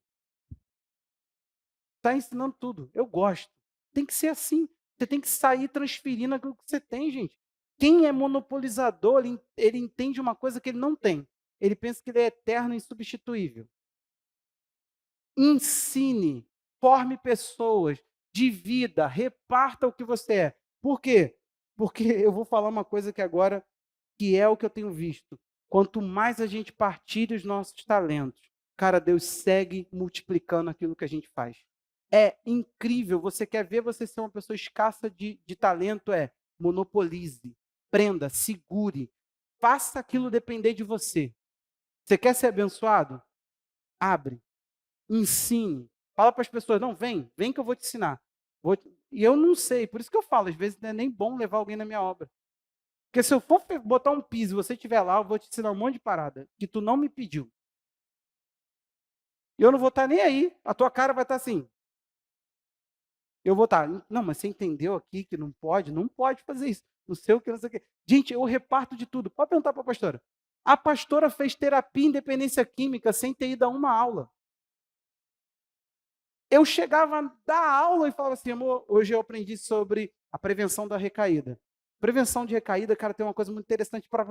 Está ensinando tudo. Eu gosto. Tem que ser assim. Você tem que sair transferindo aquilo que você tem, gente. Quem é monopolizador, ele entende uma coisa que ele não tem. Ele pensa que ele é eterno e insubstituível. Ensine, forme pessoas, divida, reparta o que você é. Por quê? Porque eu vou falar uma coisa que agora, que é o que eu tenho visto. Quanto mais a gente partilha os nossos talentos, cara, Deus segue multiplicando aquilo que a gente faz. É incrível. Você quer ver você ser uma pessoa escassa de talento? Monopolize, prenda, segure. Faça aquilo depender de você. Você quer ser abençoado? Abre, ensine. Fala para as pessoas, não, vem que eu vou te ensinar. E eu não sei, por isso que eu falo, às vezes não é nem bom levar alguém na minha obra. Porque se eu for botar um piso e você estiver lá, eu vou te ensinar um monte de parada que tu não me pediu. E eu não vou estar nem aí. A tua cara vai estar assim. Eu vou estar, não, mas você entendeu aqui que não pode? Não pode fazer isso. Não sei o que, não sei o que. Gente, eu reparto de tudo. Pode perguntar para a pastora. A pastora fez terapia em dependência química sem ter ido a uma aula. Eu chegava da aula e falava assim, amor, hoje eu aprendi sobre a prevenção da recaída. Prevenção de recaída, cara, tem uma coisa muito interessante para...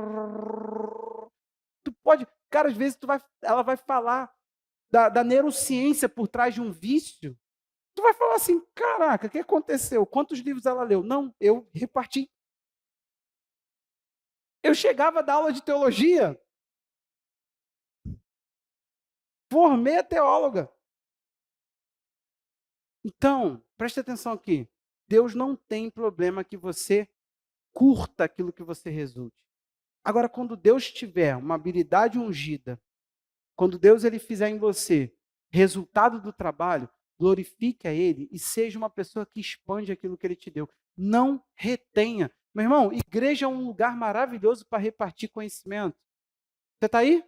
Tu pode, cara, às vezes ela vai falar da neurociência por trás de um vício. Tu vai falar assim, caraca, o que aconteceu? Quantos livros ela leu? Não, eu reparti. Eu chegava da aula de teologia, formei a teóloga. Então, preste atenção aqui. Deus não tem problema que você curta aquilo que você resulte. Agora, quando Deus tiver uma habilidade ungida, quando Deus ele fizer em você resultado do trabalho, glorifique a Ele e seja uma pessoa que expande aquilo que Ele te deu. Não retenha. Meu irmão, igreja é um lugar maravilhoso para repartir conhecimento. Você está aí?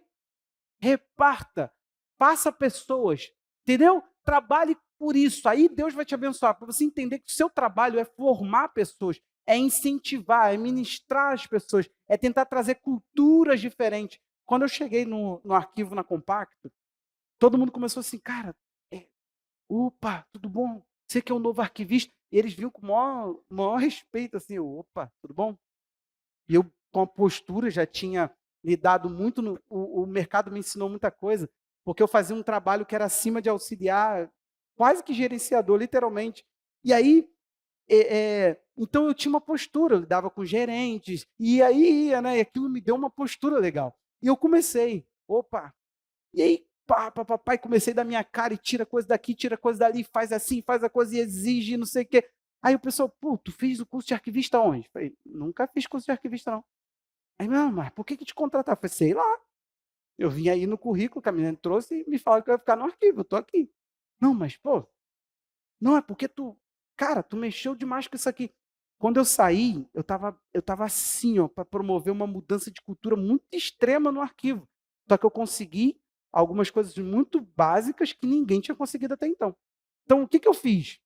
Reparta. Faça pessoas. Entendeu? Trabalhe por isso. Aí Deus vai te abençoar. Para você entender que o seu trabalho é formar pessoas, é incentivar, é ministrar as pessoas, é tentar trazer culturas diferentes. Quando eu cheguei no arquivo na Compacto, todo mundo começou assim, cara, opa, tudo bom? Você que é o novo arquivista. E eles viram com o maior respeito, assim, opa, tudo bom? E eu, com a postura, já tinha lidado muito, o mercado me ensinou muita coisa, porque eu fazia um trabalho que era acima de auxiliar, quase que gerenciador, literalmente. E aí, então eu tinha uma postura, eu lidava com gerentes, e aí ia, né? E aquilo me deu uma postura legal. E eu comecei, opa, e aí, papai, comecei da minha cara e tira coisa daqui, tira coisa dali, faz assim, faz a coisa e exige, não sei o quê. Aí o pessoal, pô, tu fez o curso de arquivista onde? Falei, nunca fiz curso de arquivista, não. Aí, não, mas por que te contratar? Falei, sei lá. Eu vim aí no currículo, que a menina trouxe e me falaram que eu ia ficar no arquivo, eu tô aqui. Não, mas, pô, não, é porque cara, tu mexeu demais com isso aqui. Quando eu saí, eu tava assim, ó, para promover uma mudança de cultura muito extrema no arquivo. Só que eu consegui algumas coisas muito básicas que ninguém tinha conseguido até então. Então, o que eu fiz?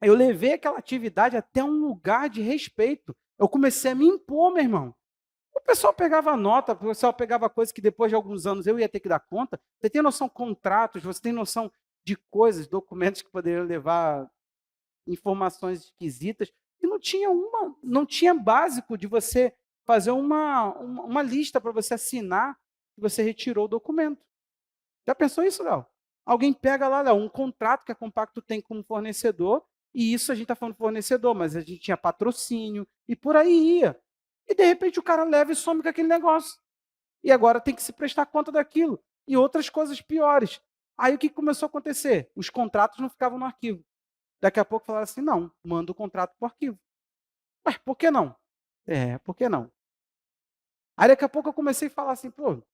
Eu levei aquela atividade até um lugar de respeito. Eu comecei a me impor, meu irmão. O pessoal pegava nota, o pessoal pegava coisas que depois de alguns anos eu ia ter que dar conta. Você tem noção de contratos, você tem noção de coisas, documentos que poderiam levar informações esquisitas, e não tinha básico de você fazer uma lista para você assinar que você retirou o documento. Já pensou isso, Léo? Alguém pega lá, Léo, um contrato que a Compacto tem como fornecedor, e isso a gente está falando fornecedor, mas a gente tinha patrocínio, e por aí ia. E de repente o cara leva e some com aquele negócio. E agora tem que se prestar conta daquilo. E outras coisas piores. Aí o que começou a acontecer? Os contratos não ficavam no arquivo. Daqui a pouco falaram assim, não, manda o contrato para o arquivo. Mas por que não? Por que não? Aí daqui a pouco eu comecei a falar assim, pô, o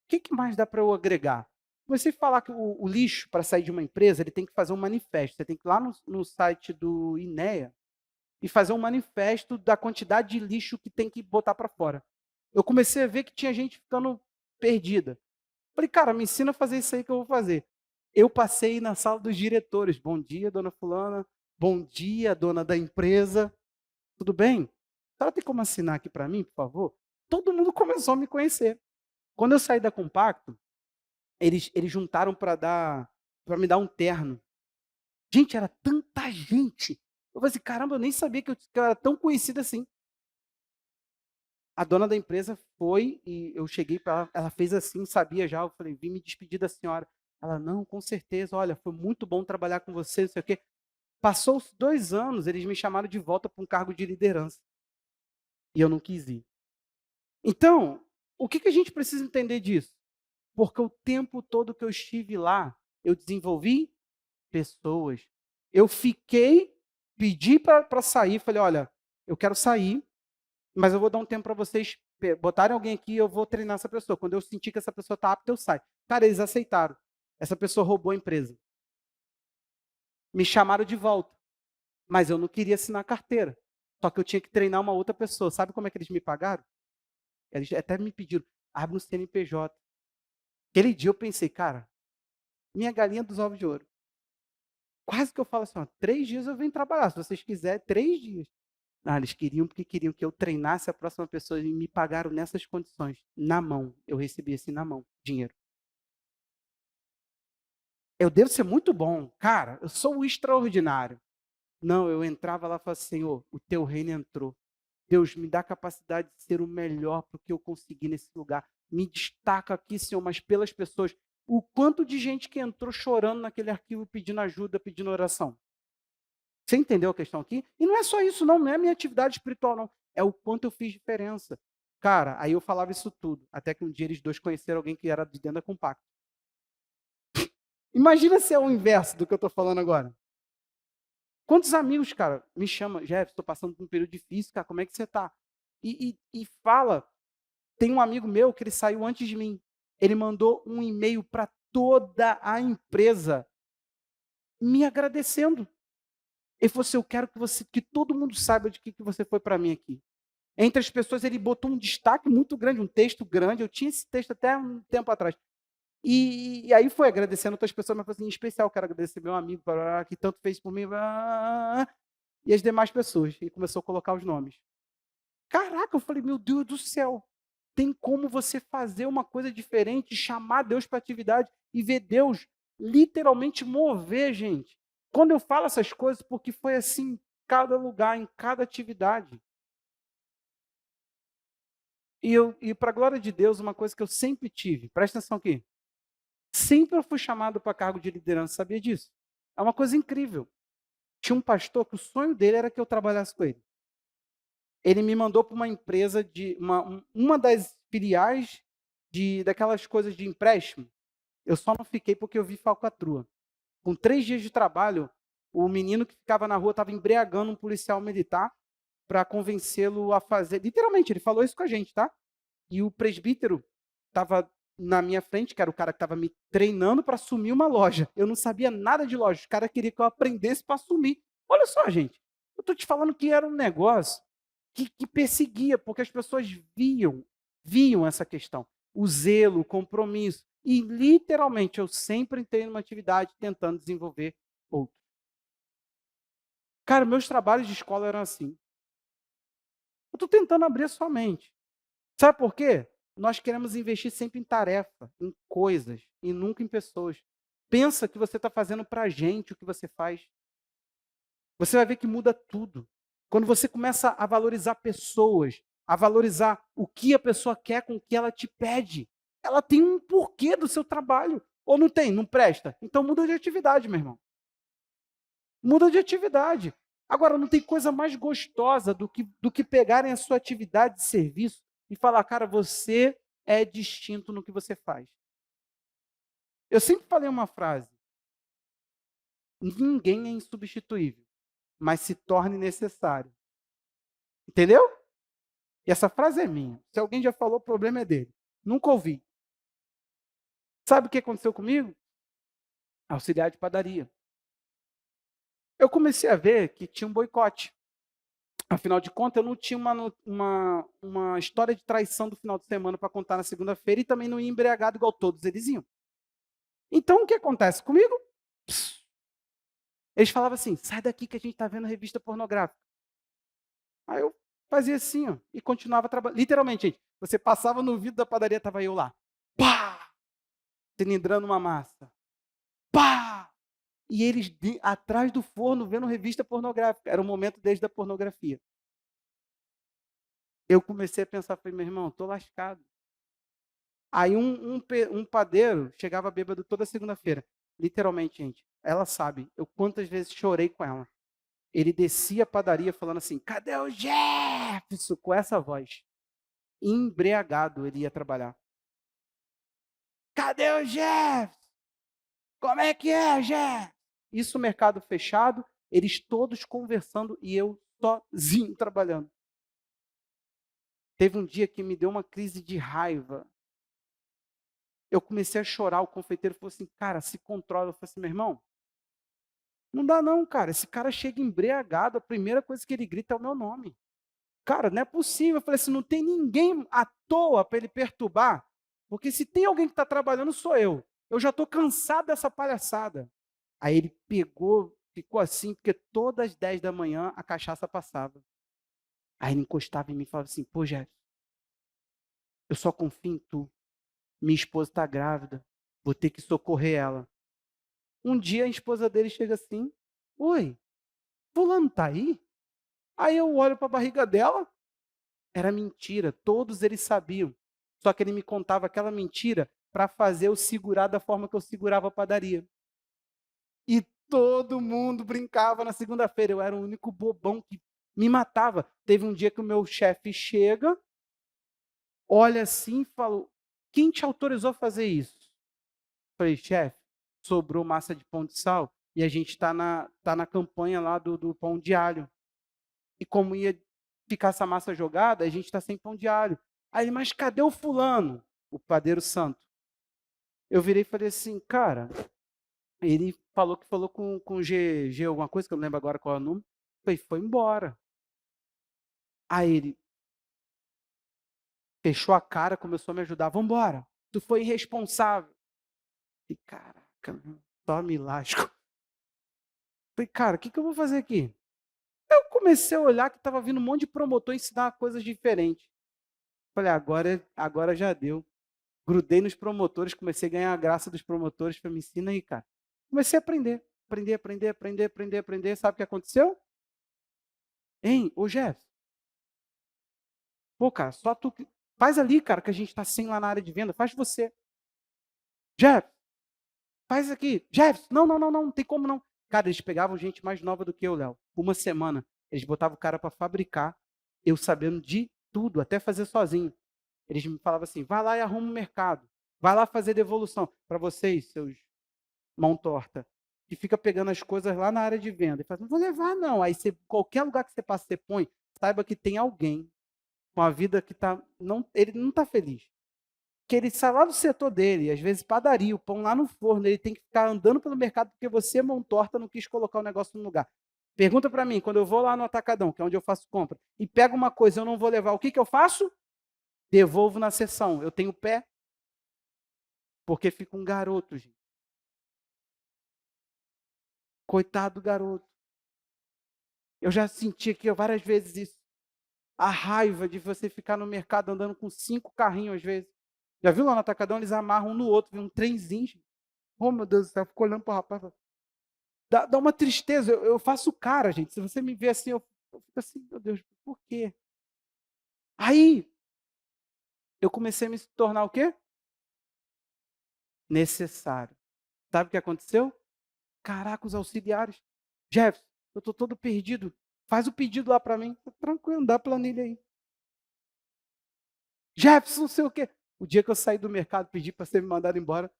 que mais dá para eu agregar? Comecei a falar que o lixo, para sair de uma empresa, ele tem que fazer um manifesto. Você tem que ir lá no site do INEA e fazer um manifesto da quantidade de lixo que tem que botar para fora. Eu comecei a ver que tinha gente ficando perdida. Falei, cara, me ensina a fazer isso aí que eu vou fazer. Eu passei na sala dos diretores. Bom dia, dona fulana. Bom dia, dona da empresa. Tudo bem? A senhora tem como assinar aqui para mim, por favor? Todo mundo começou a me conhecer. Quando eu saí da Compacto, eles juntaram para me dar um terno. Gente, era tanta gente Eu falei assim, caramba, eu nem sabia que eu era tão conhecida assim. A dona da empresa foi e eu cheguei para ela fez assim, sabia já, eu falei: "Vim me despedir da senhora". Ela: "Não, com certeza, olha, foi muito bom trabalhar com você, não sei o quê". Passou os 2 anos, eles me chamaram de volta para um cargo de liderança, e eu não quis ir. Então, o que que a gente precisa entender disso? Porque o tempo todo que eu estive lá, eu desenvolvi pessoas. Eu fiquei, pedi para sair, falei: "Olha, eu quero sair, mas eu vou dar um tempo para vocês botarem alguém aqui e eu vou treinar essa pessoa. Quando eu sentir que essa pessoa está apta, eu saio". Cara, eles aceitaram. Essa pessoa roubou a empresa. Me chamaram de volta, mas eu não queria assinar a carteira. Só que eu tinha que treinar uma outra pessoa. Sabe como é que eles me pagaram? Eles até me pediram: "Abre um CNPJ". Aquele dia eu pensei: "Cara, minha galinha dos ovos de ouro". Quase que eu falo assim: "Ó, 3 dias eu venho trabalhar, se vocês quiserem, 3 dias". Ah, eles queriam porque queriam que eu treinasse a próxima pessoa e me pagaram nessas condições, na mão. Eu recebi assim na mão, dinheiro. Eu devo ser muito bom. Cara, eu sou o extraordinário. Não, eu entrava lá e falava: "Senhor, o teu reino entrou. Deus, me dá a capacidade de ser o melhor para o que eu conseguir nesse lugar. Me destaca aqui, Senhor, mas pelas pessoas". O quanto de gente que entrou chorando naquele arquivo pedindo ajuda, pedindo oração. Você entendeu a questão aqui? E não é só isso não, não é minha atividade espiritual não, é o quanto eu fiz diferença. Cara, aí eu falava isso tudo, até que um dia eles dois conheceram alguém que era de dentro da Compacto. Imagina se é o inverso do que eu estou falando agora. Quantos amigos, cara, me chamam, Jeff, estou passando por um período difícil, cara, como é que você está? E fala, tem um amigo meu que ele saiu antes de mim, ele mandou um e-mail para toda a empresa, me agradecendo. Ele falou assim: "Eu quero que todo mundo saiba de que você foi para mim aqui". Entre as pessoas, ele botou um destaque muito grande, um texto grande. Eu tinha esse texto até um tempo atrás. E aí foi agradecendo outras pessoas, mas falou assim: "Em especial, quero agradecer meu amigo, parará, que tanto fez por mim, e as demais pessoas". E começou a colocar os nomes. Caraca, eu falei: "Meu Deus do céu, tem como você fazer uma coisa diferente, chamar Deus para atividade e ver Deus literalmente mover, gente". Quando eu falo essas coisas, porque foi assim em cada lugar, em cada atividade. E para a glória de Deus, uma coisa que eu sempre tive, presta atenção aqui, sempre eu fui chamado para cargo de liderança, sabia disso? É uma coisa incrível. Tinha um pastor que o sonho dele era que eu trabalhasse com ele. Ele me mandou para uma empresa de uma das filiais daquelas coisas de empréstimo. Eu só não fiquei porque eu vi falcatrua. Com 3 dias de trabalho, o menino que ficava na rua estava embriagando um policial militar para convencê-lo a fazer. Literalmente, ele falou isso com a gente, tá? E o presbítero estava na minha frente, que era o cara que estava me treinando para assumir uma loja. Eu não sabia nada de loja. O cara queria que eu aprendesse para assumir. Olha só, gente. Eu estou te falando que era um negócio que perseguia, porque as pessoas viam essa questão. O zelo, o compromisso. E, literalmente, eu sempre entrei numa atividade tentando desenvolver outro. Cara, meus trabalhos de escola eram assim. Eu estou tentando abrir a sua mente. Sabe por quê? Nós queremos investir sempre em tarefa, em coisas, e nunca em pessoas. Pensa que você está fazendo para a gente o que você faz. Você vai ver que muda tudo. Quando você começa a valorizar pessoas, a valorizar o que a pessoa quer com o que ela te pede. Ela tem um porquê do seu trabalho. Ou não tem? Não presta? Então muda de atividade, meu irmão. Muda de atividade. Agora, não tem coisa mais gostosa do que pegarem a sua atividade de serviço e falar, cara, você é distinto no que você faz. Eu sempre falei uma frase: ninguém é insubstituível, mas se torne necessário. Entendeu? E essa frase é minha. Se alguém já falou, o problema é dele. Nunca ouvi. Sabe o que aconteceu comigo? Auxiliar de padaria. Eu comecei a ver que tinha um boicote. Afinal de contas, eu não tinha uma história de traição do final de semana para contar na segunda-feira e também não ia embriagado igual todos eles iam. Então, o que acontece comigo? Pss, eles falavam assim: sai daqui que a gente está vendo revista pornográfica. Aí eu fazia assim, ó, e continuava trabalhando. Literalmente, gente, você passava no vidro da padaria, estava eu lá. Pá! Cilindrando uma massa. Pá! E eles atrás do forno vendo revista pornográfica. Era o momento desde a pornografia. Eu comecei a pensar, falei, meu irmão, estou lascado. Aí um padeiro chegava bêbado toda segunda-feira. Literalmente, gente. Ela sabe, eu quantas vezes chorei com ela. Ele descia a padaria falando assim, cadê o Jefferson? Com essa voz. Embriagado ele ia trabalhar. Cadê o Jefferson? Como é que é, Jefferson? Isso, mercado fechado, eles todos conversando e eu sozinho trabalhando. Teve um dia que me deu uma crise de raiva. Eu comecei a chorar, o confeiteiro falou assim, cara, se controla. Eu falei assim, meu irmão, não dá não, cara. Esse cara chega embriagado, a primeira coisa que ele grita é o meu nome. Cara, não é possível. Eu falei assim, não tem ninguém à toa para ele perturbar, porque se tem alguém que está trabalhando, sou eu. Eu já estou cansado dessa palhaçada. Aí ele pegou, ficou assim, porque todas as 10 da manhã a cachaça passava. Aí ele encostava em mim e falava assim, pô, Jéssica, eu só confio em tu. Minha esposa está grávida, vou ter que socorrer ela. Um dia a esposa dele chega assim, oi, fulano tá aí? Aí eu olho para a barriga dela, era mentira, todos eles sabiam. Só que ele me contava aquela mentira para fazer eu segurar da forma que eu segurava a padaria. E todo mundo brincava na segunda-feira, eu era o único bobão que me matava. Teve um dia que o meu chefe chega, olha assim e falou, quem te autorizou a fazer isso? Falei, chefe, sobrou massa de pão de sal e a gente está na campanha lá do pão de alho. E como ia ficar essa massa jogada, a gente está sem pão de alho. Aí ele, mas cadê o fulano? O padeiro santo. Eu virei e falei assim, cara, ele falou com o G alguma coisa, que eu não lembro agora qual é o número. Falei, foi embora. Aí ele fechou a cara, começou a me ajudar. Vamos embora. Tu foi irresponsável. E caraca, só me lasco. Falei, cara, o que eu vou fazer aqui? Eu comecei a olhar que estava vindo um monte de promotor ensinar coisas diferentes. Falei, agora já deu. Grudei nos promotores, comecei a ganhar a graça dos promotores. Falei, me ensina aí, cara. Comecei a aprender. Aprender. Sabe o que aconteceu? Hein, ô Jeff, pô, cara, só tu. Faz ali, cara, que a gente está sem lá na área de venda. Faz você. Jeff, faz aqui. Jeff, não tem como não. Cara, eles pegavam gente mais nova do que eu, Léo. Uma semana, eles botavam o cara para fabricar, eu sabendo de tudo, até fazer sozinho. Eles me falavam assim, vai lá e arruma o mercado. Vai lá fazer devolução. Para vocês, seus mão torta, que fica pegando as coisas lá na área de venda. E fala, não vou levar não. Aí você, qualquer lugar que você passa, você põe, saiba que tem alguém com a vida que ele não está feliz. Que ele sai lá do setor dele, às vezes padaria, o pão lá no forno, ele tem que ficar andando pelo mercado porque você, mão torta, não quis colocar o negócio no lugar. Pergunta para mim, quando eu vou lá no Atacadão, que é onde eu faço compra, e pego uma coisa, eu não vou levar, o que eu faço? Devolvo na sessão. Eu tenho pé, porque fica um garoto, gente. Coitado do garoto. Eu já senti aqui várias vezes isso. A raiva de você ficar no mercado andando com 5 carrinhos às vezes. Já viu lá no Atacadão? Eles amarram um no outro, um trenzinho. Oh, meu Deus do céu, fico olhando para o rapaz. Dá uma tristeza. Eu faço cara, gente. Se você me vê assim, eu fico assim, meu Deus, por quê? Aí, eu comecei a me tornar o quê? Necessário. Sabe o que aconteceu? Caraca, os auxiliares. Jefferson, eu estou todo perdido. Faz o pedido lá para mim. Tranquilo, dá a planilha aí. Jefferson, não sei o quê. O dia que eu saí do mercado, pedi para ser me mandado embora.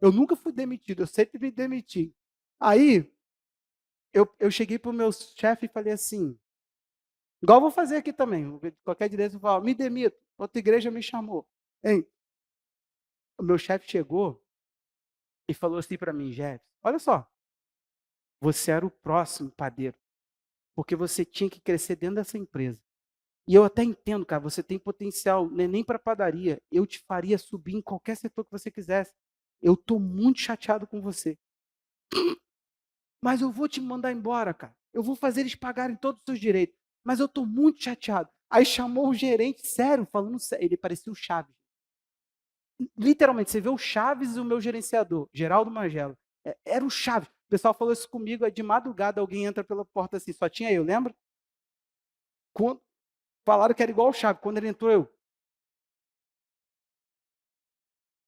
Eu nunca fui demitido, eu sempre me demiti. Aí, eu cheguei para o meu chefe e falei assim, igual eu vou fazer aqui também, qualquer direito eu falo, me demito, outra igreja me chamou. Hein? O meu chefe chegou e falou assim para mim, Jefferson, olha só, você era o próximo padeiro, porque você tinha que crescer dentro dessa empresa. E eu até entendo, cara, você tem potencial, não é nem para padaria, eu te faria subir em qualquer setor que você quisesse. Eu estou muito chateado com você. Mas eu vou te mandar embora, cara. Eu vou fazer eles pagarem todos os seus direitos. Mas eu estou muito chateado. Aí chamou o gerente, sério, falando sério. Ele parecia o Chaves. Literalmente, você vê o Chaves e o meu gerenciador, Geraldo Magela. Era o Chaves. pessoal falou isso comigo, de madrugada alguém entra pela porta assim, só tinha eu, lembra? Quando, falaram que era igual o Chave, quando ele entrou eu,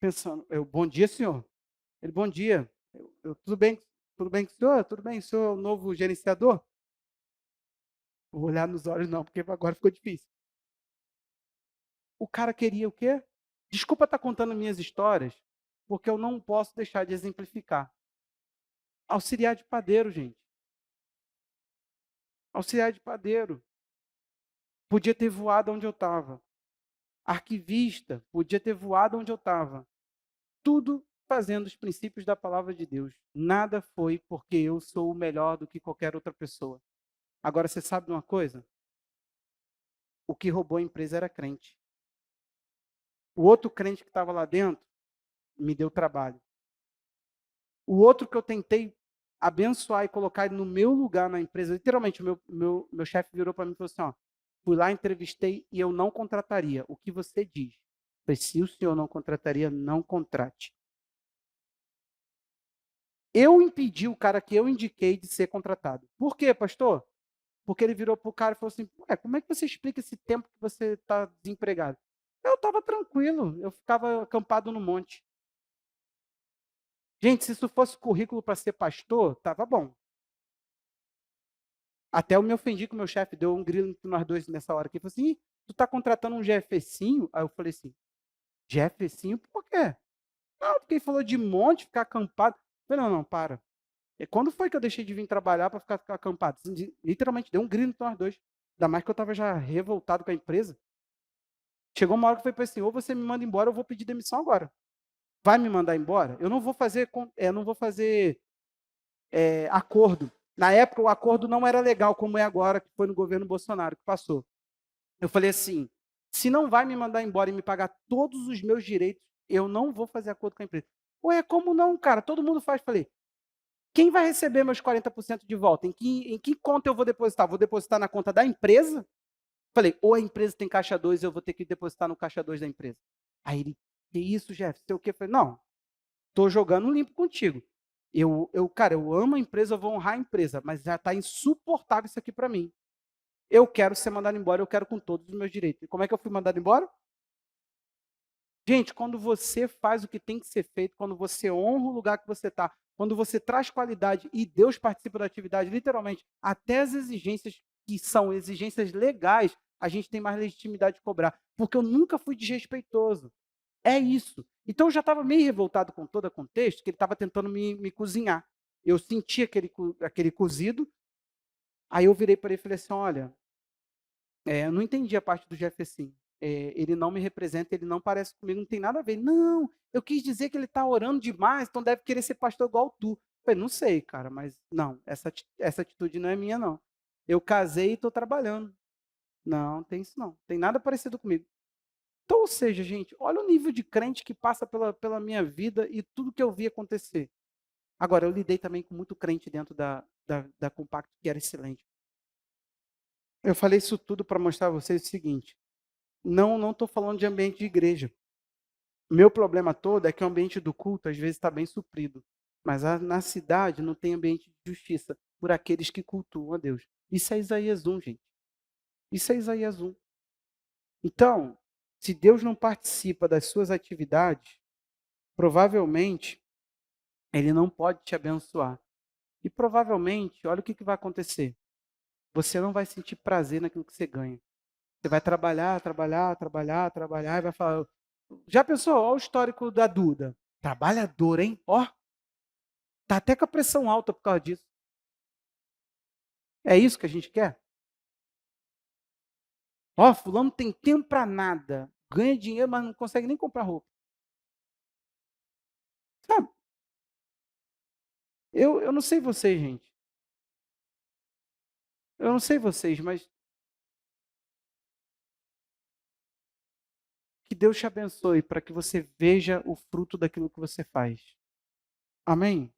pensando, bom dia, senhor. Ele, bom dia. Tudo bem? Tudo bem com o senhor? Tudo bem? O senhor é o novo gerenciador? Vou olhar nos olhos não, porque agora ficou difícil. O cara queria o quê? Desculpa estar contando minhas histórias, porque eu não posso deixar de exemplificar. Auxiliar de padeiro, gente. Auxiliar de padeiro. Podia ter voado onde eu estava. Arquivista, podia ter voado onde eu estava. Tudo fazendo os princípios da palavra de Deus. Nada foi porque eu sou melhor do que qualquer outra pessoa. Agora, você sabe de uma coisa? O que roubou a empresa era crente. O outro crente que estava lá dentro me deu trabalho. O outro que eu tentei abençoar e colocar ele no meu lugar na empresa, literalmente, o meu chefe virou para mim e falou assim, ó, fui lá, entrevistei e eu não contrataria. O que você diz? Falei, se o senhor não contrataria, não contrate. Eu impedi o cara que eu indiquei de ser contratado. Por quê, pastor? Porque ele virou para o cara e falou assim, como é que você explica esse tempo que você está desempregado? Eu estava tranquilo, eu ficava acampado no monte. Gente, se isso fosse currículo para ser pastor, estava bom. Até eu me ofendi com o meu chefe, deu um grilo entre nós dois nessa hora. Ele falou assim, tu está contratando um GFcinho? Aí eu falei assim, GFcinho por quê? Não, porque ele falou de monte, ficar acampado. Eu falei, não, para. E quando foi que eu deixei de vir trabalhar para ficar acampado? Literalmente, deu um grilo entre nós dois. Ainda mais que eu estava já revoltado com a empresa. Chegou uma hora que foi para assim, ou você me manda embora, ou eu vou pedir demissão agora. Vai me mandar embora? Eu não vou fazer, acordo. Na época, o acordo não era legal como é agora, que foi no governo Bolsonaro que passou. Eu falei assim, se não vai me mandar embora e me pagar todos os meus direitos, eu não vou fazer acordo com a empresa. Ué, como não, cara? Todo mundo faz. Falei, quem vai receber meus 40% de volta? Em que conta eu vou depositar? Vou depositar na conta da empresa? Falei, ou a empresa tem caixa 2, eu vou ter que depositar no caixa 2 da empresa. Aí ele, que isso, Jeff? Sei o quê? Eu falei, não, estou jogando limpo contigo. Cara, eu amo a empresa, eu vou honrar a empresa, mas já está insuportável isso aqui para mim. Eu quero ser mandado embora, eu quero com todos os meus direitos. E como é que eu fui mandado embora? Gente, quando você faz o que tem que ser feito, quando você honra o lugar que você está, quando você traz qualidade e Deus participa da atividade, literalmente, até as exigências que são exigências legais, a gente tem mais legitimidade de cobrar. Porque eu nunca fui desrespeitoso. É isso. Então eu já estava meio revoltado com todo o contexto, que ele estava tentando me cozinhar. Eu senti aquele cozido, aí eu virei para ele e falei assim, olha, eu não entendi a parte do Jefferson. Ele não me representa, ele não parece comigo, não tem nada a ver. Não, eu quis dizer que ele está orando demais, então deve querer ser pastor igual tu. Eu falei, não sei, cara, mas não, essa atitude não é minha, não. Eu casei e estou trabalhando. Não, tem isso não. Tem nada parecido comigo. Então, ou seja, gente, olha o nível de crente que passa pela minha vida e tudo que eu vi acontecer. Agora, eu lidei também com muito crente dentro da Compacto, que era excelente. Eu falei isso tudo para mostrar a vocês o seguinte: não estou falando de ambiente de igreja. Meu problema todo é que o ambiente do culto às vezes está bem suprido, mas na cidade não tem ambiente de justiça por aqueles que cultuam a Deus. Isso é Isaías 1, gente. Isso é Isaías 1. Então, se Deus não participa das suas atividades, provavelmente ele não pode te abençoar. E provavelmente, olha o que vai acontecer. Você não vai sentir prazer naquilo que você ganha. Você vai trabalhar, trabalhar, trabalhar, trabalhar e vai falar. Já pensou? Olha o histórico da Duda. Trabalhador, hein? Ó, tá até com a pressão alta por causa disso. É isso que a gente quer? Ó, fulano tem tempo para nada. Ganha dinheiro, mas não consegue nem comprar roupa. Sabe? Eu não sei vocês, gente. Eu não sei vocês, mas que Deus te abençoe para que você veja o fruto daquilo que você faz. Amém?